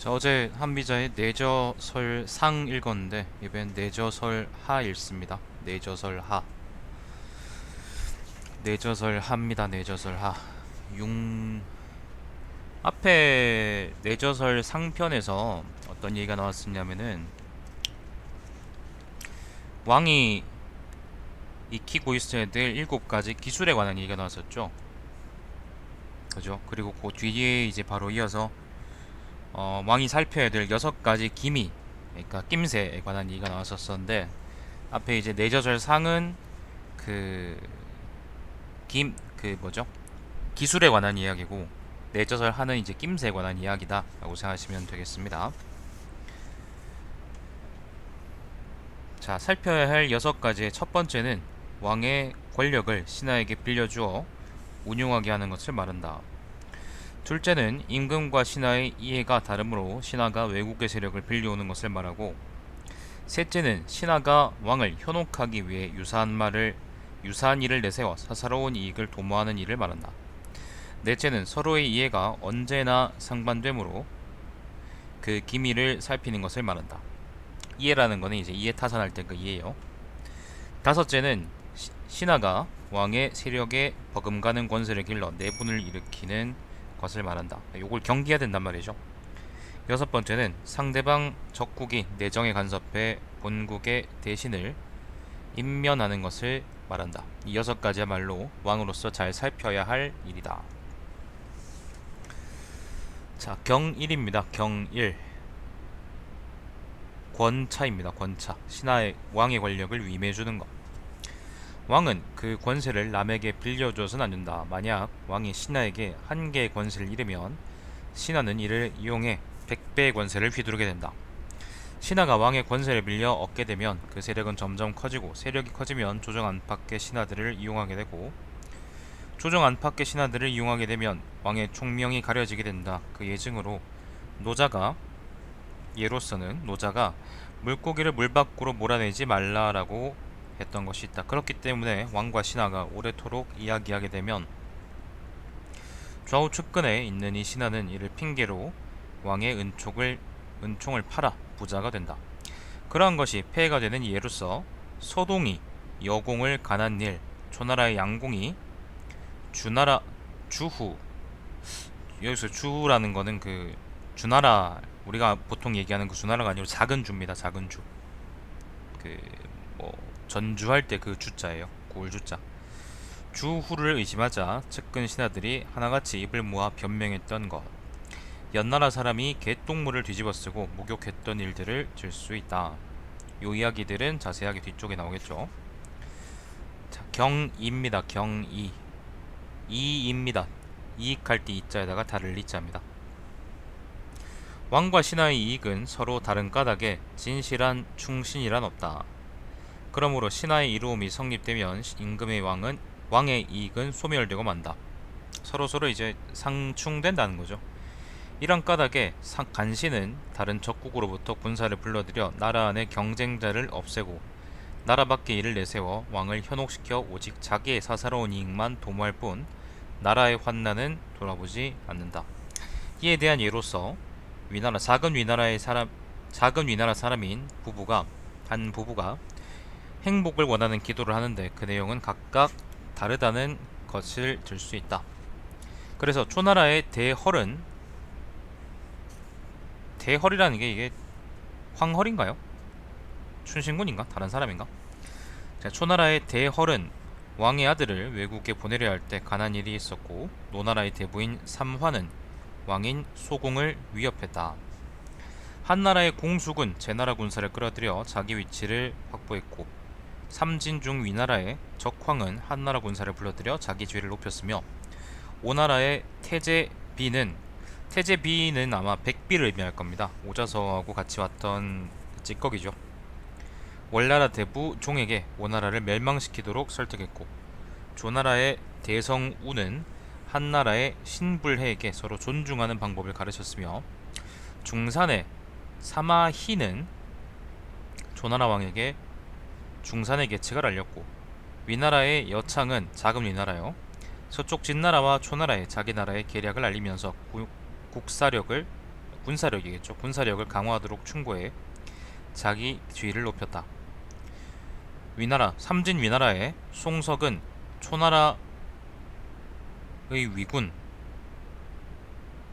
자, 어제 한비자의 내저설상 읽었는데 이번엔 내저설하 읽습니다. 내저설하. 내저설하입니다. 내저설하. 융 앞에 내저설 상편에서 어떤 얘기가 나왔었냐면은 왕이 익히고 있어야 될 7가지 기술에 관한 얘기가 나왔었죠. 그죠? 그리고 그 뒤에 이제 바로 이어서 왕이 살펴야 될 6가지 기미, 그러니까 낌새에 관한 얘기가 나왔었었는데, 앞에 이제 내저설 상은 그 뭐죠? 기술에 관한 이야기고, 내저설 하는 이제 낌새에 관한 이야기다라고 생각하시면 되겠습니다. 자, 살펴야 할 6가지의 첫 번째는 왕의 권력을 신하에게 빌려주어 운용하게 하는 것을 말한다. 둘째는 임금과 신하의 이해가 다르므로 신하가 외국의 세력을 빌려오는 것을 말하고, 셋째는 신하가 왕을 현혹하기 위해 유사한 일을 내세워 사사로운 이익을 도모하는 일을 말한다. 넷째는 서로의 이해가 언제나 상반되므로 그 기미를 살피는 것을 말한다. 이해라는 것은 이제 이해 타산할 때 그 이해요. 다섯째는 신하가 왕의 세력에 버금가는 권세를 길러 내분을 일으키는 것을 말한다. 요걸 경계해야 된단 말이죠. 여섯 번째는 상대방 적국이 내정에 간섭해 본국의 대신을 임면하는 것을 말한다. 이 6가지야말로 왕으로서 잘 살펴야 할 일이다. 자, 경일입니다. 경일. 권차입니다. 권차. 신하의 왕의 권력을 위임해주는 것. 왕은 그 권세를 남에게 빌려줘서는 안 된다. 만약 왕이 신하에게 한 개의 권세를 잃으면 신하는 이를 이용해 100배의 권세를 휘두르게 된다. 신하가 왕의 권세를 빌려 얻게 되면 그 세력은 점점 커지고, 세력이 커지면 조정 안팎의 신하들을 이용하게 되고, 조정 안팎의 신하들을 이용하게 되면 왕의 총명이 가려지게 된다. 그 예증으로 예로서는 노자가 물고기를 물 밖으로 몰아내지 말라라고 했던 것이 있다. 그렇기 때문에 왕과 신하가 오래도록 이야기하게 되면 좌우 측근에 있는 이 신하는 이를 핑계로 왕의 은총을 팔아 부자가 된다. 그러한 것이 폐해가 되는 예로서 서동이 여공을 가난 일, 초나라의 양공이 주후, 여기서 주라는 거는 그 주나라, 우리가 보통 얘기하는 그 주나라가 아니고 작은 주입니다. 작은 주. 그 뭐 전주할 때 그 주자예요. 고을 주자. 주후를 의심하자 측근 신하들이 하나같이 입을 모아 변명했던 것. 연나라 사람이 개똥물을 뒤집어쓰고 목욕했던 일들을 들 수 있다. 요 이야기들은 자세하게 뒤쪽에 나오겠죠. 자, 경이입니다. 경이. 이입니다. 이익할 때 이자에다가 다를 이자입니다. 왕과 신하의 이익은 서로 다른 까닭에 진실한 충신이란 없다. 그러므로 신하의 이로움이 성립되면 왕의 이익은 소멸되고 만다. 서로 이제 상충된다는 거죠. 이런 까닭에 간신은 다른 적국으로부터 군사를 불러들여 나라 안의 경쟁자를 없애고 나라 밖에 일을 내세워 왕을 현혹시켜 오직 자기의 사사로운 이익만 도모할 뿐 나라의 환난은 돌아보지 않는다. 이에 대한 예로서 작은 위나라 사람인 한 부부가 행복을 원하는 기도를 하는데 그 내용은 각각 다르다는 것을 들 수 있다. 그래서 초나라의 대헐이라는 게 이게 황헐인가요? 춘신군인가? 다른 사람인가? 자, 초나라의 대헐은 왕의 아들을 외국에 보내려 할 때 가난 일이 있었고, 노나라의 대부인 삼화는 왕인 소공을 위협했다. 한나라의 공수군 제나라 군사를 끌어들여 자기 위치를 확보했고, 삼진중 위나라의 적황은 한나라 군사를 불러들여 자기 지위를 높였으며, 오나라의 태제비는 아마 백비를 의미할 겁니다. 오자서하고 같이 왔던 찌꺼기죠. 월나라 대부 종에게 오나라를 멸망시키도록 설득했고, 조나라의 대성우는 한나라의 신불해에게 서로 존중하는 방법을 가르쳤으며, 중산의 사마희는 조나라 왕에게 중산의 계책을 알렸고, 위나라의 여창은 작은 위나라요, 서쪽 진나라와 초나라의 자기 나라의 계략을 알리면서 군사력이겠죠. 군사력을 강화하도록 충고해 자기 지위를 높였다. 위나라 삼진 위나라의 송석은 초나라의 위군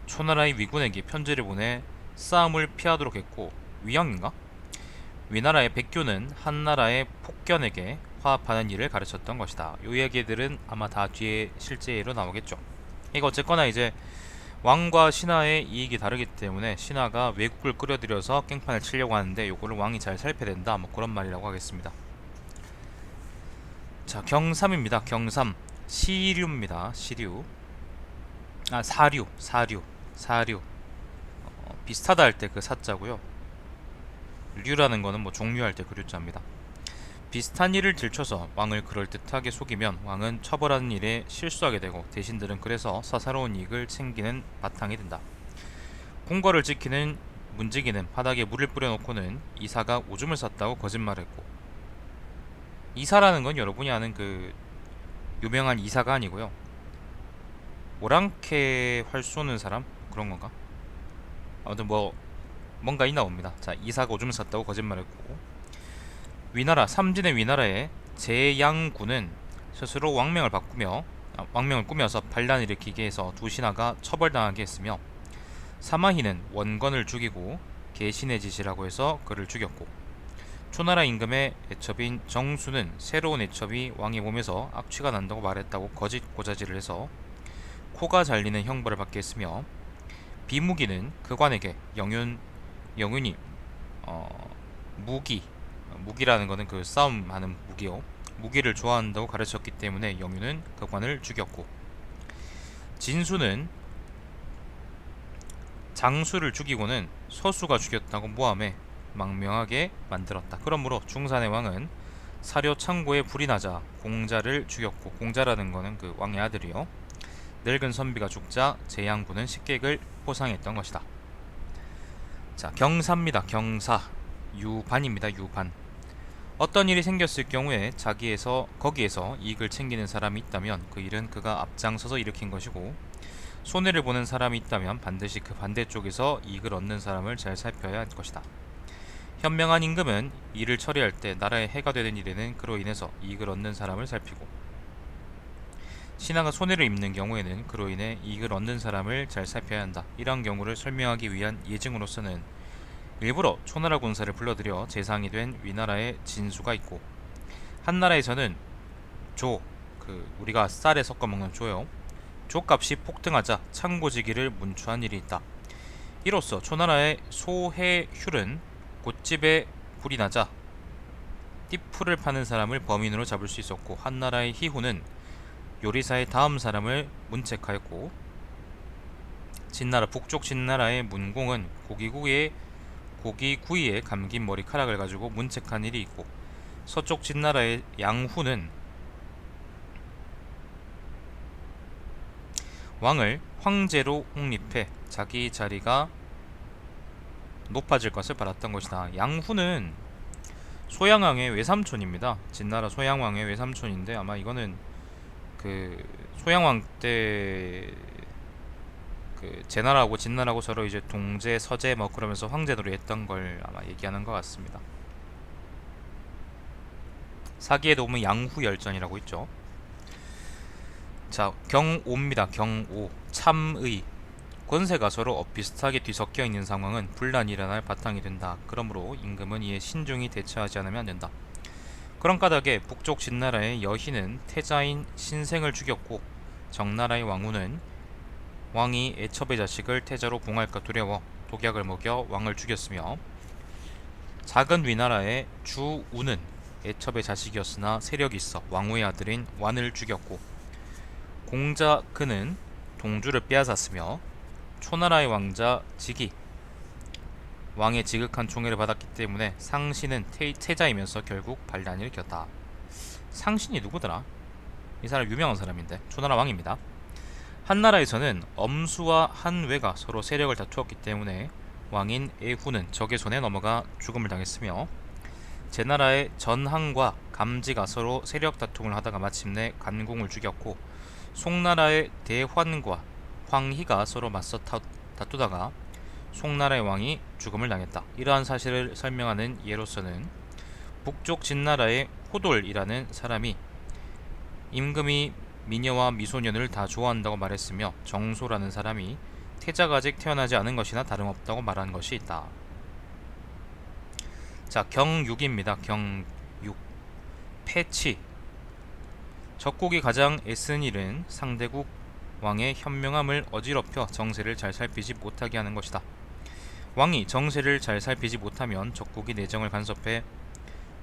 초나라의 위군에게 편지를 보내 싸움을 피하도록 했고, 위양인가? 위나라의 백교는 한나라의 폭견에게 화합하는 일을 가르쳤던 것이다. 요 얘기들은 아마 다 뒤에 실제로 나오겠죠. 이거 어쨌거나 이제 왕과 신하의 이익이 다르기 때문에 신하가 외국을 끌어들여서 깽판을 치려고 하는데 요거를 왕이 잘 살펴야 된다, 뭐 그런 말이라고 하겠습니다. 자, 경삼입니다. 경삼 시류입니다. 시류. 사류. 비슷하다 할 때 그 사자고요. 류라는 거는 뭐 종류할 때 그 류자입니다. 비슷한 일을 들춰서 왕을 그럴듯하게 속이면 왕은 처벌하는 일에 실수하게 되고 대신들은 그래서 사사로운 이익을 챙기는 바탕이 된다. 궁궐을 지키는 문지기는 바닥에 물을 뿌려놓고는 이사가 오줌을 쌌다고 거짓말했고, 이사라는 건 여러분이 아는 그 유명한 이사가 아니고요. 오랑캐 활 쏘는 사람? 그런 건가? 아무튼 뭐 뭔가 있나 봅니다. 자, 이사가 오줌을 쌌다고 거짓말했고, 위나라 삼진의 위나라의 제양군은 스스로 왕명을 꾸며서 반란을 일으키게 해서 두 신하가 처벌당하게 했으며, 사마희는 원건을 죽이고 개신의 짓이라고 해서 그를 죽였고, 초나라 임금의 애첩인 정수는 새로운 애첩이 왕의 몸에서 악취가 난다고 말했다고 거짓 고자질을 해서 코가 잘리는 형벌을 받게 했으며, 비무기는 그관에게 영윤이 무기라는 거는 그 싸움하는 무기요. 무기를 좋아한다고 가르쳤기 때문에 영윤은 그관을 죽였고, 진수는 장수를 죽이고는 서수가 죽였다고 모함해 망명하게 만들었다. 그러므로 중산의 왕은 사료 창고에 불이 나자 공자를 죽였고, 공자라는 거는 그 왕의 아들이요. 늙은 선비가 죽자 제양군은 식객을 포상했던 것이다. 자, 경사입니다. 경사. 유반입니다. 유반. 어떤 일이 생겼을 경우에 거기에서 이익을 챙기는 사람이 있다면 그 일은 그가 앞장서서 일으킨 것이고, 손해를 보는 사람이 있다면 반드시 그 반대쪽에서 이익을 얻는 사람을 잘 살펴야 할 것이다. 현명한 임금은 일을 처리할 때 나라에 해가 되는 일에는 그로 인해서 이익을 얻는 사람을 살피고, 신하가 손해를 입는 경우에는 그로 인해 이익을 얻는 사람을 잘 살펴야 한다. 이러한 경우를 설명하기 위한 예증으로서는 일부러 초나라 군사를 불러들여 재상이 된 위나라의 진수가 있고, 한나라에서는 우리가 쌀에 섞어 먹는 조요, 조값이 폭등하자 창고지기를 문추한 일이 있다. 이로써 초나라의 소해휼은 곳집에 불이 나자 띠풀을 파는 사람을 범인으로 잡을 수 있었고, 한나라의 희후는 요리사의 다음 사람을 문책하였고, 북쪽 진나라의 문공은 고기구이에 감긴 머리카락을 가지고 문책한 일이 있고, 서쪽 진나라의 양후는 왕을 황제로 홍립해 자기 자리가 높아질 것을 바랐던 것이다. 양후는 소양왕의 외삼촌입니다. 진나라 소양왕의 외삼촌인데, 아마 이거는 그 소양왕 때 그 제나라하고 진나라하고 서로 이제 동제 서제 뭐 그러면서 황제놀이 했던 걸 아마 얘기하는 것 같습니다. 사기에도 보면 양후 열전이라고 있죠. 자, 경오입니다. 경오. 참의. 권세가 서로 비슷하게 뒤섞여 있는 상황은 분란이 일어날 바탕이 된다. 그러므로 임금은 이에 신중히 대처하지 않으면 안 된다. 그런 까닭에 북쪽 진나라의 여희는 태자인 신생을 죽였고, 정나라의 왕후는 왕이 애첩의 자식을 태자로 봉할까 두려워 독약을 먹여 왕을 죽였으며, 작은 위나라의 주우는 애첩의 자식이었으나 세력이 있어 왕후의 아들인 완을 죽였고, 공자 그는 동주를 빼앗았으며, 초나라의 왕자 직이 왕의 지극한 총애를 받았기 때문에 상신은 태자이면서 결국 반란을 일으켰다. 상신이 누구더라? 이 사람 유명한 사람인데 초나라 왕입니다. 한나라에서는 엄수와 한외가 서로 세력을 다투었기 때문에 왕인 애후는 적의 손에 넘어가 죽음을 당했으며, 제나라의 전항과 감지가 서로 세력 다툼을 하다가 마침내 간공을 죽였고, 송나라의 대환과 황희가 서로 맞서 다투다가 송나라의 왕이 죽음을 당했다. 이러한 사실을 설명하는 예로서는 북쪽 진나라의 호돌이라는 사람이 임금이 미녀와 미소년을 다 좋아한다고 말했으며 정소라는 사람이 태자가 아직 태어나지 않은 것이나 다름없다고 말한 것이 있다. 자, 경육입니다. 경육. 패치. 적국이 가장 애쓰는 일은 상대국 왕의 현명함을 어지럽혀 정세를 잘 살피지 못하게 하는 것이다. 왕이 정세를 잘 살피지 못하면 적국이 내정을 간섭해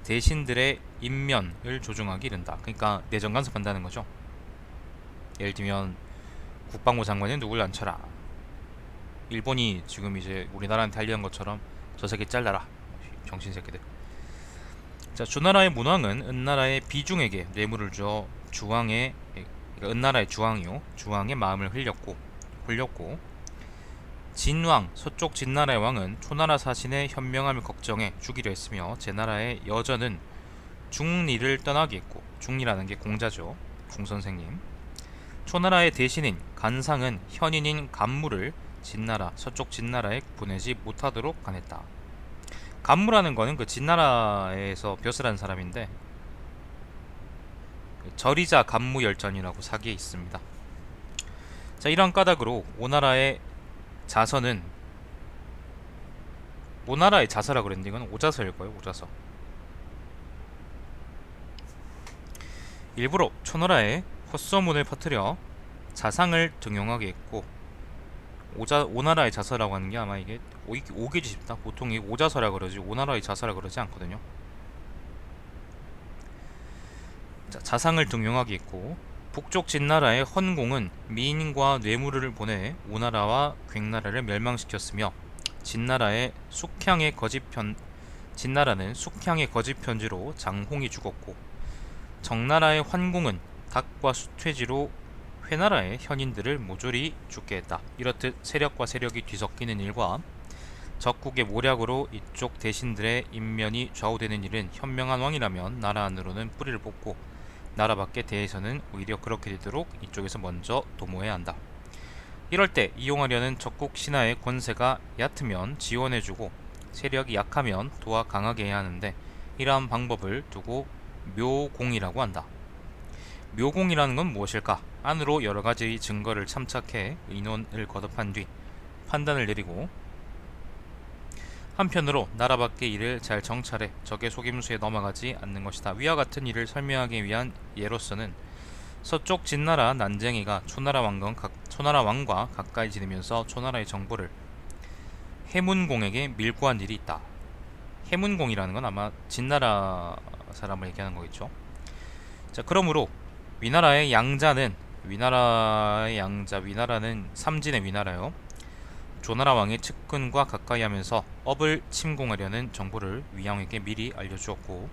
대신들의 인면을 조종하기 이른다. 그러니까 내정 간섭한다는 거죠. 예를 들면 국방부 장관이 누굴 앉혀라. 일본이 지금 이제 우리나라한테 하려는 것처럼 저 새끼 잘라라. 병신새끼들. 자, 주나라의 문왕은 은나라의 비중에게 뇌물을 주어 주왕의, 그러니까 은나라의 주왕이요, 주왕의 마음을 홀렸고 진왕, 서쪽 진나라의 왕은 초나라 사신의 현명함을 걱정해 죽이려 했으며 제나라의 여전은 중리를 떠나게 했고, 중리라는 게 공자죠, 공선생님. 초나라의 대신인 간상은 현인인 간무를 진나라, 서쪽 진나라에 보내지 못하도록 간했다. 간무라는 거는 그 진나라에서 벼슬 한 사람인데, 절이자 간무열전이라고 사기에 있습니다. 자, 이러한 까닭으로 오나라의 자서는, 오나라의 자서라 그랬는데 이건 오자서일 거예요. 오자서. 일부러 초나라에 헛소문을 퍼뜨려 자상을 등용하게 했고, 오나라의 자서라고 하는 게 아마 이게 오기 쉽다. 보통 이 오자서라 그러지 오나라의 자서라 그러지 않거든요. 자, 자상을 등용하게 했고, 북쪽 진나라의 헌공은 미인과 뇌물을 보내 오나라와 괭나라를 멸망시켰으며 진나라는 숙향의 거짓 편지로 장홍이 죽었고, 정나라의 환공은 닭과 수퇴지로 회나라의 현인들을 모조리 죽게 했다. 이렇듯 세력과 세력이 뒤섞이는 일과 적국의 모략으로 이쪽 대신들의 인면이 좌우되는 일은 현명한 왕이라면 나라 안으로는 뿌리를 뽑고 나라 밖에 대해서는 오히려 그렇게 되도록 이쪽에서 먼저 도모해야 한다. 이럴 때 이용하려는 적국 신하의 권세가 얕으면 지원해주고 세력이 약하면 도와 강하게 해야 하는데, 이러한 방법을 두고 묘공이라고 한다. 묘공이라는 건 무엇일까? 안으로 여러가지 증거를 참작해 의논을 거듭한 뒤 판단을 내리고, 한편으로 나라 밖의 일을 잘 정찰해 적의 속임수에 넘어가지 않는 것이다. 위와 같은 일을 설명하기 위한 예로서는 서쪽 진나라 난쟁이가 초나라 왕과 가까이 지내면서 초나라의 정보를 해문공에게 밀고한 일이 있다. 해문공이라는 건 아마 진나라 사람을 얘기하는 거겠죠. 자, 그러므로 위나라의 양자는, 위나라는 삼진의 위나라요, 조나라 왕의 측근과 가까이 하면서 업을 침공하려는 정보를 위왕에게 미리 알려주었고,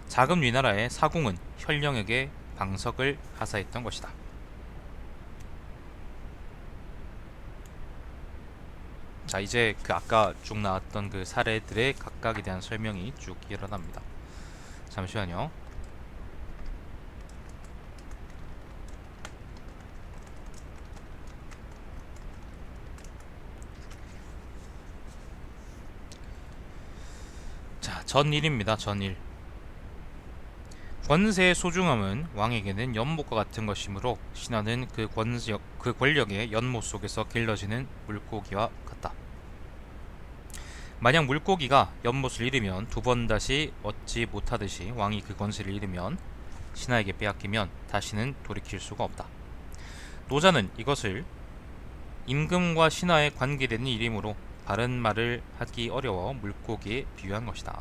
작은 위나라의 사공은 현령에게 방석을 하사했던 것이다. 자, 이제 그 아까 쭉 나왔던 그 사례들의 각각에 대한 설명이 쭉 일어납니다. 잠시만요. 자, 전일입니다. 전일. 권세의 소중함은 왕에게는 연못과 같은 것이므로 신하는 그 권력의 연못 속에서 길러지는 물고기와 같다. 만약 물고기가 연못을 잃으면 두 번 다시 얻지 못하듯이 왕이 그 권세를 잃으면 신하에게 빼앗기면 다시는 돌이킬 수가 없다. 노자는 이것을 임금과 신하에 관계되는 일이므로 바른 말을 하기 어려워 물고기에 비유한 것이다.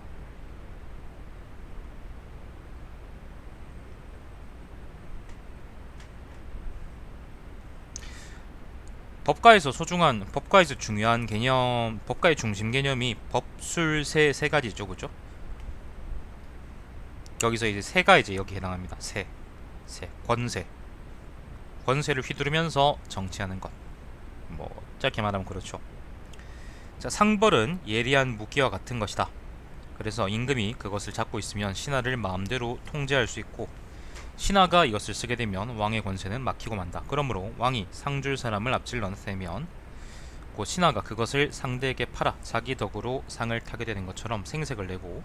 법가에서 중요한 개념, 법가의 중심 개념이 법술세 세 가지죠, 그죠? 여기서 이제 세가 이제 여기 해당합니다. 권세를 휘두르면서 정치하는 것. 뭐 짧게 말하면 그렇죠. 자, 상벌은 예리한 무기와 같은 것이다. 그래서 임금이 그것을 잡고 있으면 신하를 마음대로 통제할 수 있고, 신하가 이것을 쓰게 되면 왕의 권세는 막히고 만다. 그러므로 왕이 상줄 사람을 앞질러 나타내면 곧 신하가 그것을 상대에게 팔아 자기 덕으로 상을 타게 되는 것처럼 생색을 내고,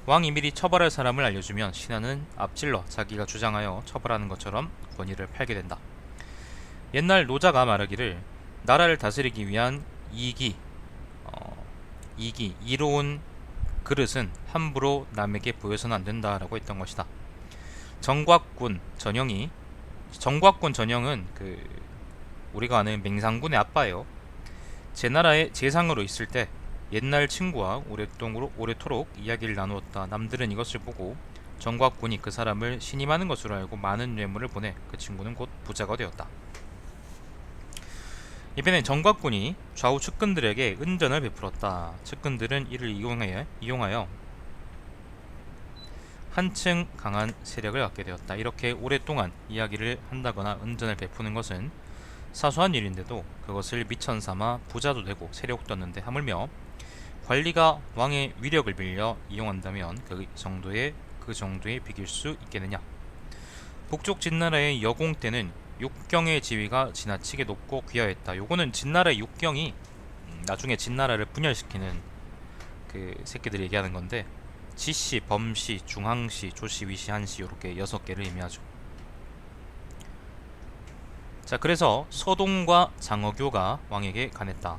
왕이 미리 처벌할 사람을 알려주면 신하는 앞질러 자기가 주장하여 처벌하는 것처럼 권위를 팔게 된다. 옛날 노자가 말하기를 나라를 다스리기 위한 이로운 그릇은 함부로 남에게 보여서는 안 된다라고 했던 것이다. 정곽군 전형은 우리가 아는 맹상군의 아빠예요. 제 나라의 재상으로 있을 때 옛날 친구와 오래도록 이야기를 나누었다. 남들은 이것을 보고 정곽군이 그 사람을 신임하는 것으로 알고 많은 뇌물을 보내 그 친구는 곧 부자가 되었다. 이번엔 정곽군이 좌우 측근들에게 은전을 베풀었다. 측근들은 이를 이용하여 한층 강한 세력을 갖게 되었다. 이렇게 오랫동안 이야기를 한다거나 은전을 베푸는 것은 사소한 일인데도 그것을 미천 삼아 부자도 되고 세력도 얻는데, 하물며 관리가 왕의 위력을 빌려 이용한다면 그 정도의 비길 수 있겠느냐. 북쪽 진나라의 여공 때는 육경의 지위가 지나치게 높고 귀하였다. 요거는 진나라의 육경이 나중에 진나라를 분열시키는 그 새끼들이 얘기하는 건데, 지시, 범시, 중항시, 조시, 위시, 한시 이렇게 6개를 의미하죠. 자, 그래서 서동과 장어교가 왕에게 간했다.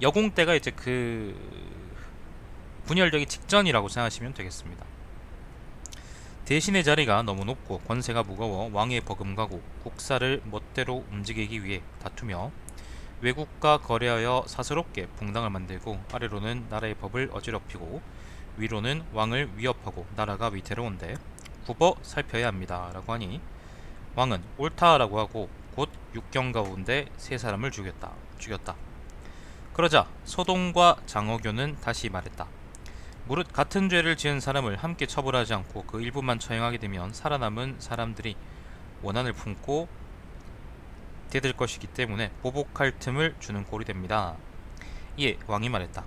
여공 때가 이제 그 분열되기 직전이라고 생각하시면 되겠습니다. 대신의 자리가 너무 높고 권세가 무거워 왕의 버금가고 국사를 멋대로 움직이기 위해 다투며 외국과 거래하여 사스럽게 붕당을 만들고, 아래로는 나라의 법을 어지럽히고 위로는 왕을 위협하고 나라가 위태로운데 굽어 살펴야 합니다 라고 하니, 왕은 옳다라고 하고 곧 육경 가운데 3사람을 죽였다. 그러자 서동과 장어교는 다시 말했다. 무릇 같은 죄를 지은 사람을 함께 처벌하지 않고 그 일부만 처형하게 되면 살아남은 사람들이 원한을 품고 대들 것이기 때문에 보복할 틈을 주는 꼴이 됩니다. 이에 왕이 말했다.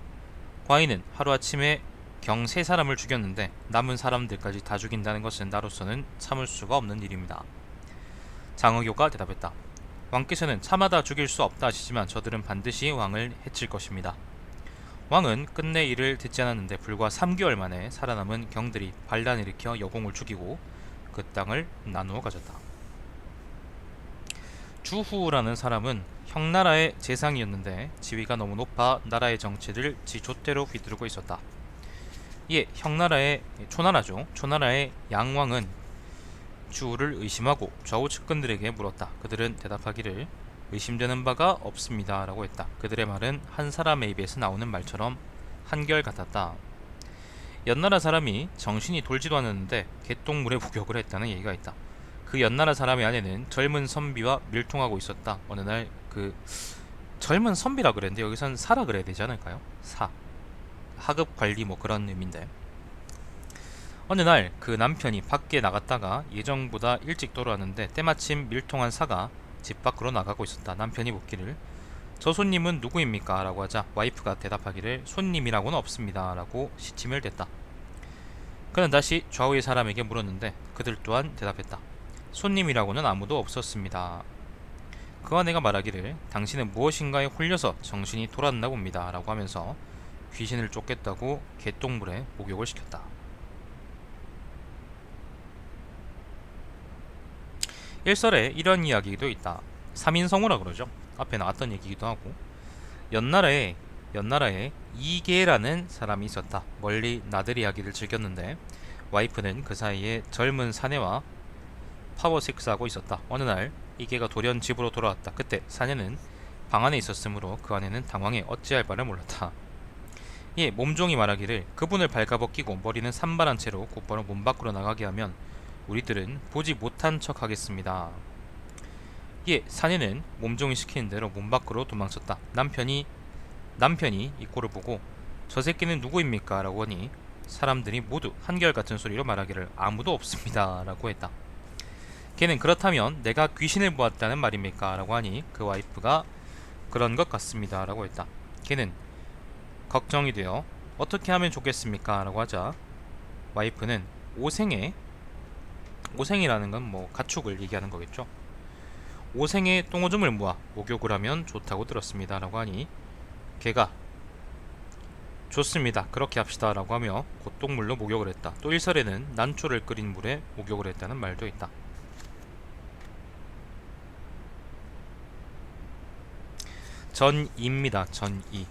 과인은 하루아침에 경 3사람을 죽였는데 남은 사람들까지 다 죽인다는 것은 나로서는 참을 수가 없는 일입니다. 장어교가 대답했다. 왕께서는 참아다 죽일 수 없다 하시지만 저들은 반드시 왕을 해칠 것입니다. 왕은 끝내 이를 듣지 않았는데 불과 3개월 만에 살아남은 경들이 반란을 일으켜 여공을 죽이고 그 땅을 나누어 가졌다. 주후라는 사람은 형나라의 재상이었는데 지위가 너무 높아 나라의 정치를 지 좆대로 휘두르고 있었다. 이에 형나라의 초나라의 양왕은 주후를 의심하고 좌우 측근들에게 물었다. 그들은 대답하기를 의심되는 바가 없습니다 라고 했다. 그들의 말은 한 사람의 입에서 나오는 말처럼 한결같았다. 연나라 사람이 정신이 돌지도 않았는데 개똥물에 목욕을 했다는 얘기가 있다. 그 연나라 사람의 아내는 젊은 선비와 밀통하고 있었다. 어느 날 젊은 선비라 그랬는데 여기선 사라 그래야 되지 않을까요? 하급 관리 뭐 그런 의미인데, 어느 날 그 남편이 밖에 나갔다가 예정보다 일찍 돌아왔는데 때마침 밀통한 사가 집 밖으로 나가고 있었다. 남편이 묻기를 저 손님은 누구입니까? 라고 하자 와이프가 대답하기를 손님이라고는 없습니다 라고 시침을 댔다. 그는 다시 좌우의 사람에게 물었는데 그들 또한 대답했다. 손님이라고는 아무도 없었습니다. 그 아내가 말하기를 당신은 무엇인가에 홀려서 정신이 돌았나 봅니다 라고 하면서 귀신을 쫓겠다고 개똥물에 목욕을 시켰다. 일설에 이런 이야기도 있다. 삼인성우라 그러죠. 앞에 나왔던 얘기기도 하고, 연나라에 이계라는 사람이 있었다. 멀리 나들 이야기를 즐겼는데 와이프는 그 사이에 젊은 사내와 파워 섹스하고 있었다. 어느 날 이계가 돌연 집으로 돌아왔다. 그때 사내는 방 안에 있었으므로 그 아내는 당황해 어찌할 바를 몰랐다. 이에 몸종이 말하기를 그분을 발가벗기고 머리는 산발한 채로 곧바로 문 밖으로 나가게 하면 우리들은 보지 못한 척 하겠습니다. 이에 사내는 몸종이 시키는 대로 문 밖으로 도망쳤다. 남편이 이 꼴을 보고 저 새끼는 누구입니까? 라고 하니 사람들이 모두 한결같은 소리로 말하기를 아무도 없습니다 라고 했다. 걔는 그렇다면 내가 귀신을 보았다는 말입니까? 라고 하니 그 와이프가 그런 것 같습니다 라고 했다. 걔는 걱정이 되어 어떻게 하면 좋겠습니까? 라고 하자 와이프는 오생이라는 건 뭐 가축을 얘기하는 거겠죠. 오생의 똥오줌을 모아 목욕을 하면 좋다고 들었습니다 라고 하니 개가 좋습니다 그렇게 합시다 라고 하며 곧 똥물로 목욕을 했다. 또 일설에는 난초를 끓인 물에 목욕을 했다는 말도 있다. 전이입니다. 전이.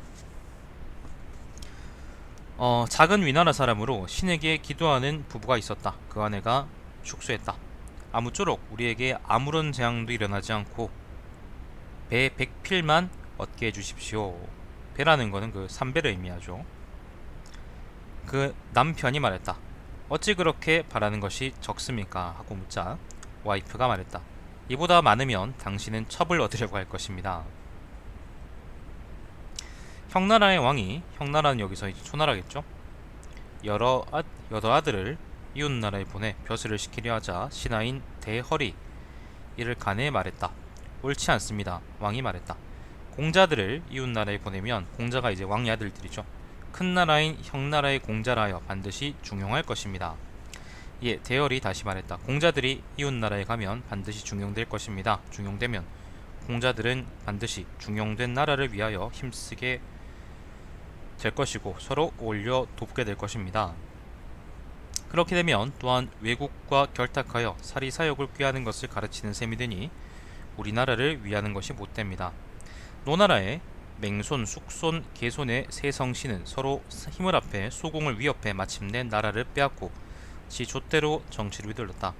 작은 위나라 사람으로 신에게 기도하는 부부가 있었다. 그 아내가 축소했다. 아무쪼록 우리에게 아무런 재앙도 일어나지 않고 배 100필만 얻게 해주십시오. 배라는 거는 그 삼배를 의미하죠. 그 남편이 말했다. 어찌 그렇게 바라는 것이 적습니까? 하고 묻자 와이프가 말했다. 이보다 많으면 당신은 첩을 얻으려고 할 것입니다. 형나라의 왕이, 형나라는 여기서 이제 초나라겠죠? 여러 아들을 이웃나라에 보내 벼슬을 시키려 하자 신하인 대허리 이를 간에 말했다. 옳지 않습니다. 왕이 말했다. 공자들을 이웃나라에 보내면 공자가 이제 왕의 아들들이죠. 큰 나라인 형나라의 공자라 하여 반드시 중용할 것입니다. 예, 대열이 다시 말했다. 공자들이 이웃나라에 가면 반드시 중용될 것입니다. 중용되면 공자들은 반드시 중용된 나라를 위하여 힘쓰게 될 것이고 서로 어울려 돕게 될 것입니다. 그렇게 되면 또한 외국과 결탁하여 사리사욕을 꾀하는 것을 가르치는 셈이 되니 우리나라를 위하는 것이 못됩니다. 노나라의 맹손, 숙손, 개손의 세 성씨는 서로 힘을 합해 소공을 위협해 마침내 나라를 빼앗고 지 좆대로 정치를 휘둘렀다.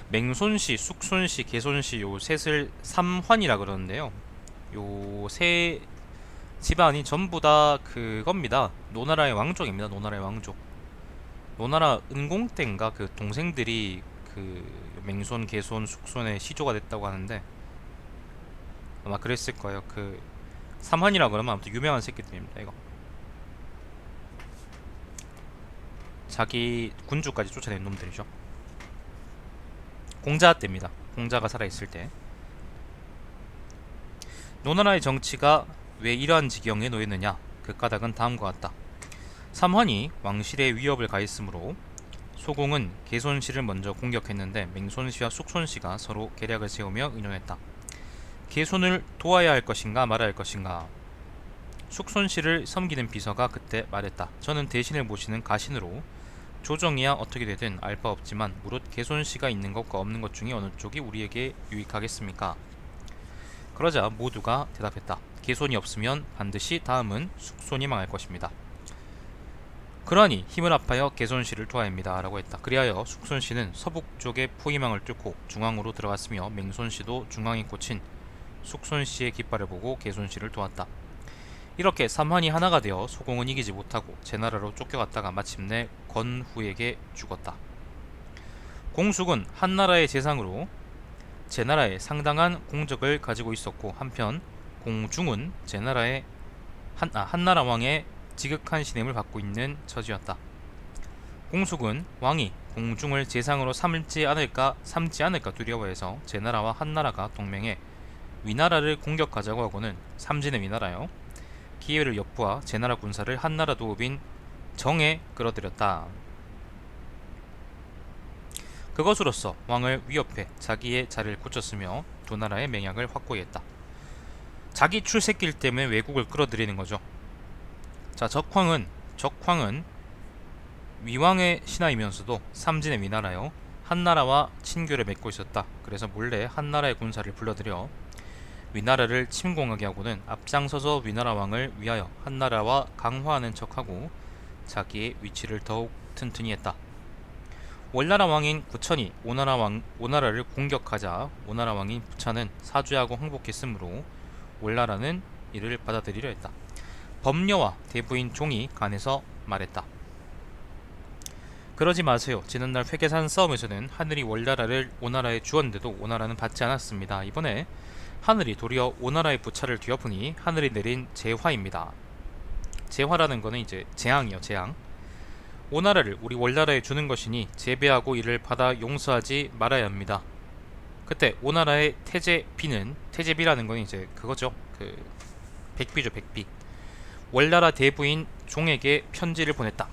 맹손씨, 숙손씨, 개손씨 요 셋을 삼환이라 그러는데요. 요 세 집안이 전부 다 그겁니다. 노나라의 왕족입니다. 노나라의 왕족. 노나라 은공 때인가 그 동생들이 그 맹손, 개손, 숙손의 시조가 됐다고 하는데 아마 그랬을 거예요. 그 삼환이라 그러면 아무튼 유명한 새끼들입니다. 이거 자기 군주까지 쫓아낸 놈들이죠. 공자 때입니다. 공자가 살아있을 때. 노나라의 정치가 왜 이러한 지경에 놓였느냐? 그 까닭은 다음과 같다. 삼환이 왕실에 위협을 가했으므로 소공은 개손씨를 먼저 공격했는데 맹손씨와 숙손씨가 서로 계략을 세우며 의논했다. 개손을 도와야 할 것인가 말아야 할 것인가. 숙손씨를 섬기는 비서가 그때 말했다. 저는 대신을 모시는 가신으로 조정이야 어떻게 되든 알 바 없지만 무릇 개손씨가 있는 것과 없는 것 중에 어느 쪽이 우리에게 유익하겠습니까? 그러자 모두가 대답했다. 개손이 없으면 반드시 다음은 숙손이 망할 것입니다. 그러하니 힘을 합하여 개손씨를 도와야 합니다 라고 했다. 그리하여 숙손씨는 서북쪽의 포위망을 뚫고 중앙으로 들어갔으며 맹손씨도 중앙에 꽂힌 숙손씨의 깃발을 보고 개손씨를 도왔다. 이렇게 삼환이 하나가 되어 소공은 이기지 못하고 제나라로 쫓겨갔다가 마침내 권후에게 죽었다. 공숙은 한나라의 재상으로 제나라에 상당한 공적을 가지고 있었고 한편 공중은 제나라의 한나라 왕의 지극한 신임을 받고 있는 처지였다. 공숙은 왕이 공중을 재상으로 삼지 않을까 두려워해서 제나라와 한나라가 동맹해 위나라를 공격하자고 하고는 삼진의 위나라요. 기회를 엿보아 제나라 군사를 한나라 도읍인 정에 끌어들였다. 그것으로써 왕을 위협해 자기의 자리를 굳혔으며 두 나라의 맹약을 확고히 했다. 자기 출새끼일 때문에 외국을 끌어들이는 거죠. 자, 적황은 위왕의 신하이면서도 삼진의 위나라요. 한나라와 친교를 맺고 있었다. 그래서 몰래 한나라의 군사를 불러들여 위나라를 침공하게 하고는 앞장서서 위나라 왕을 위하여 한나라와 강화하는 척하고 자기의 위치를 더욱 튼튼히 했다. 월나라 왕인 구천이 오나라를 공격하자 오나라 왕인 부차는 사죄하고 항복했으므로 월나라는 이를 받아들이려 했다. 범녀와 대부인 종이 간에서 말했다. 그러지 마세요. 지난날 회계산 싸움에서는 하늘이 월나라를 오나라에 주었는데도 오나라는 받지 않았습니다. 이번에 하늘이 도리어 오나라의 부차를 뒤엎으니 하늘이 내린 재화입니다. 재화라는 거는 이제 재앙이요, 재앙. 오나라를 우리 월나라에 주는 것이니 재배하고 이를 받아 용서하지 말아야 합니다. 그때 오나라의 태제비라는 건 이제 그거죠. 그 백비죠, 백비. 월나라 대부인 종에게 편지를 보냈다.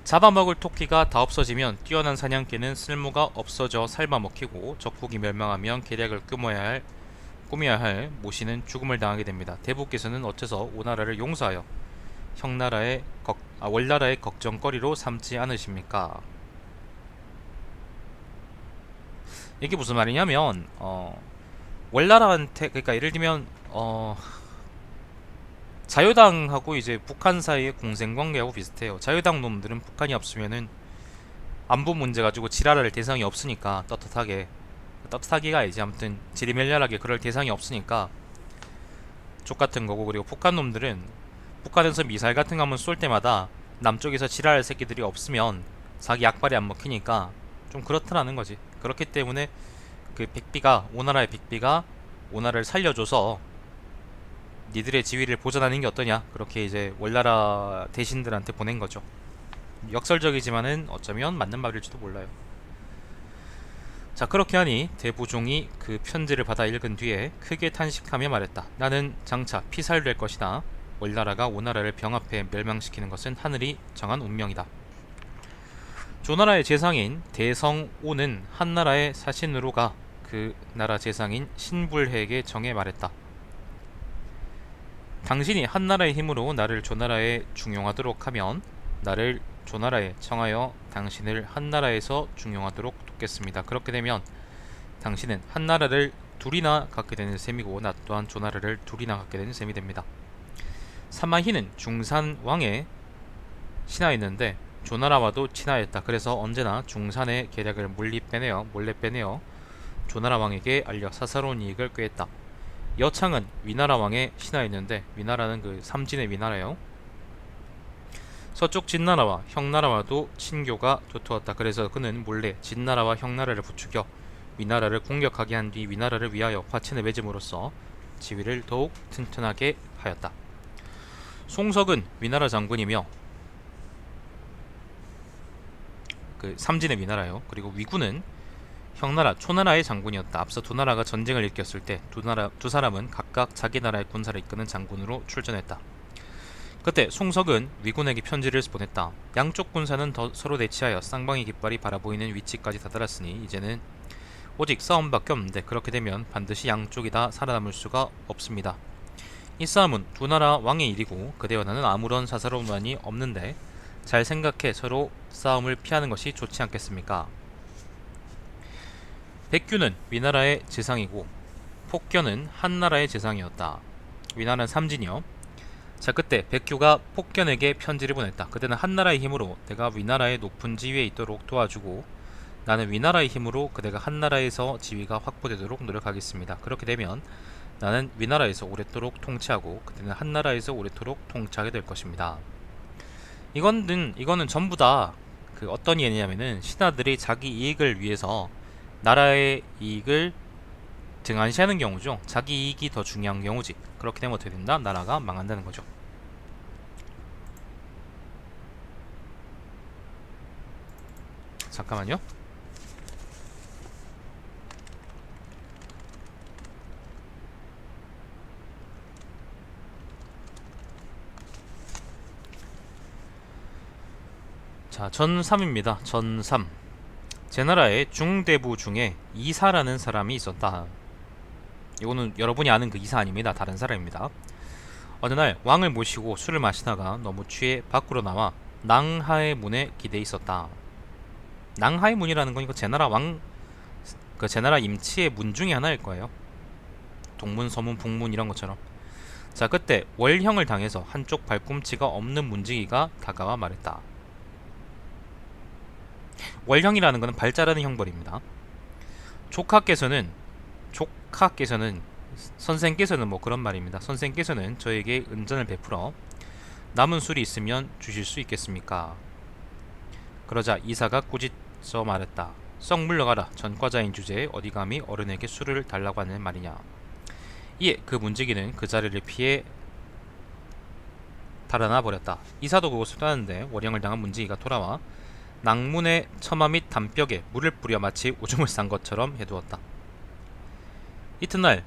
잡아먹을 토끼가 다 없어지면 뛰어난 사냥개는 쓸모가 없어져 삶아먹히고 적국이 멸망하면 계략을 꾸며야 할 모시는 죽음을 당하게 됩니다. 대부께서는 어째서 오나라를 용서하여 월나라의 걱정거리로 삼지 않으십니까? 이게 무슨 말이냐면 월나라한테, 그러니까 예를 들면 자유당하고 이제 북한 사이의 공생관계하고 비슷해요. 자유당 놈들은 북한이 없으면은 안보 문제 가지고 지랄할 대상이 없으니까 떳떳하기가 아니지, 아무튼 지리멸렬하게 그럴 대상이 없으니까 족같은 거고. 그리고 북한 놈들은 북한에서 미사일 같은 거 한번 쏠 때마다 남쪽에서 지랄할 새끼들이 없으면 자기 약발이 안 먹히니까 좀 그렇다라는 거지. 그렇기 때문에 그 오나라의 백비가 오나라를 살려줘서 니들의 지위를 보존하는 게 어떠냐, 그렇게 이제 월나라 대신들한테 보낸 거죠. 역설적이지만은 어쩌면 맞는 말일지도 몰라요. 자, 그렇게 하니 대부종이 그 편지를 받아 읽은 뒤에 크게 탄식하며 말했다. 나는 장차 피살될 것이다. 월나라가 오나라를 병합해 멸망시키는 것은 하늘이 정한 운명이다. 조나라의 재상인 대성오는 한나라의 사신으로 가 그 나라 재상인 신불해에게 정해 말했다. 당신이 한나라의 힘으로 나를 조나라에 중용하도록 하면 나를 조나라에 청하여 당신을 한나라에서 중용하도록 돕겠습니다. 그렇게 되면 당신은 한나라를 둘이나 갖게 되는 셈이고 나 또한 조나라를 둘이나 갖게 되는 셈이 됩니다. 사마희는 중산 왕의 신하였는데 조나라와도 친하였다. 그래서 언제나 중산의 계략을 몰래 빼내어 조나라 왕에게 알려 사사로운 이익을 꾀했다. 여창은 위나라 왕의 신하였는데, 위나라는 그 삼진의 위나라요. 서쪽 진나라와 형나라와도 친교가 두터웠다. 그래서 그는 몰래 진나라와 형나라를 부추겨 위나라를 공격하게 한 뒤 위나라를 위하여 화친을 맺음으로써 지위를 더욱 튼튼하게 하였다. 송석은 위나라 장군이며 그 삼진의 위나라요. 그리고 위군은 형나라, 초나라의 장군이었다. 앞서 두 나라가 전쟁을 일으켰을 때 두 사람은 각각 자기 나라의 군사를 이끄는 장군으로 출전했다. 그때 송석은 위군에게 편지를 보냈다. 양쪽 군사는 서로 대치하여 쌍방의 깃발이 바라보이는 위치까지 다다랐으니 이제는 오직 싸움밖에 없는데, 그렇게 되면 반드시 양쪽이 다 살아남을 수가 없습니다. 이 싸움은 두 나라 왕의 일이고 그대와 나는 아무런 사사로운 원한이 없는데 잘 생각해 서로 싸움을 피하는 것이 좋지 않겠습니까? 백규는 위나라의 재상이고 폭견은 한나라의 재상이었다. 위나라는 삼진이요. 자, 그때 백규가 폭견에게 편지를 보냈다. 그대는 한나라의 힘으로 내가 위나라의 높은 지위에 있도록 도와주고 나는 위나라의 힘으로 그대가 한나라에서 지위가 확보되도록 노력하겠습니다. 그렇게 되면 나는 위나라에서 오랫도록 통치하고 그대는 한나라에서 오랫도록 통치하게 될 것입니다. 이거는 전부 다 그 어떤 이야기냐면은 신하들이 자기 이익을 위해서 나라의 이익을 등한시하는 경우죠. 자기 이익이 더 중요한 경우지. 그렇게 되면 어떻게 된다? 나라가 망한다는 거죠. 잠깐만요. 자, 전삼입니다. 전삼. 제나라의 중대부 중에 이사라는 사람이 있었다. 이거는 여러분이 아는 그 이사 아닙니다. 다른 사람입니다. 어느 날 왕을 모시고 술을 마시다가 너무 취해 밖으로 나와 낭하의 문에 기대 있었다. 낭하의 문이라는 건 이거 제나라 임치의 문 중에 하나일 거예요. 동문, 서문, 북문 이런 것처럼. 자, 그때 월형을 당해서 한쪽 발꿈치가 없는 문지기가 다가와 말했다. 월형이라는 것은 발 자르는 형벌입니다. 조카께서는 선생께서는 뭐 그런 말입니다. 선생께서는 저에게 은전을 베풀어 남은 술이 있으면 주실 수 있겠습니까? 그러자 이사가 꾸짖어 말했다. 썩 물러가라. 전과자인 주제에 어디 감히 어른에게 술을 달라고 하는 말이냐. 이에 그 문지기는 그 자리를 피해 달아나 버렸다. 이사도 그것을 떠났는데 월형을 당한 문지기가 돌아와 낭문의 처마 및 담벽에 물을 뿌려 마치 오줌을 싼 것처럼 해두었다. 이튿날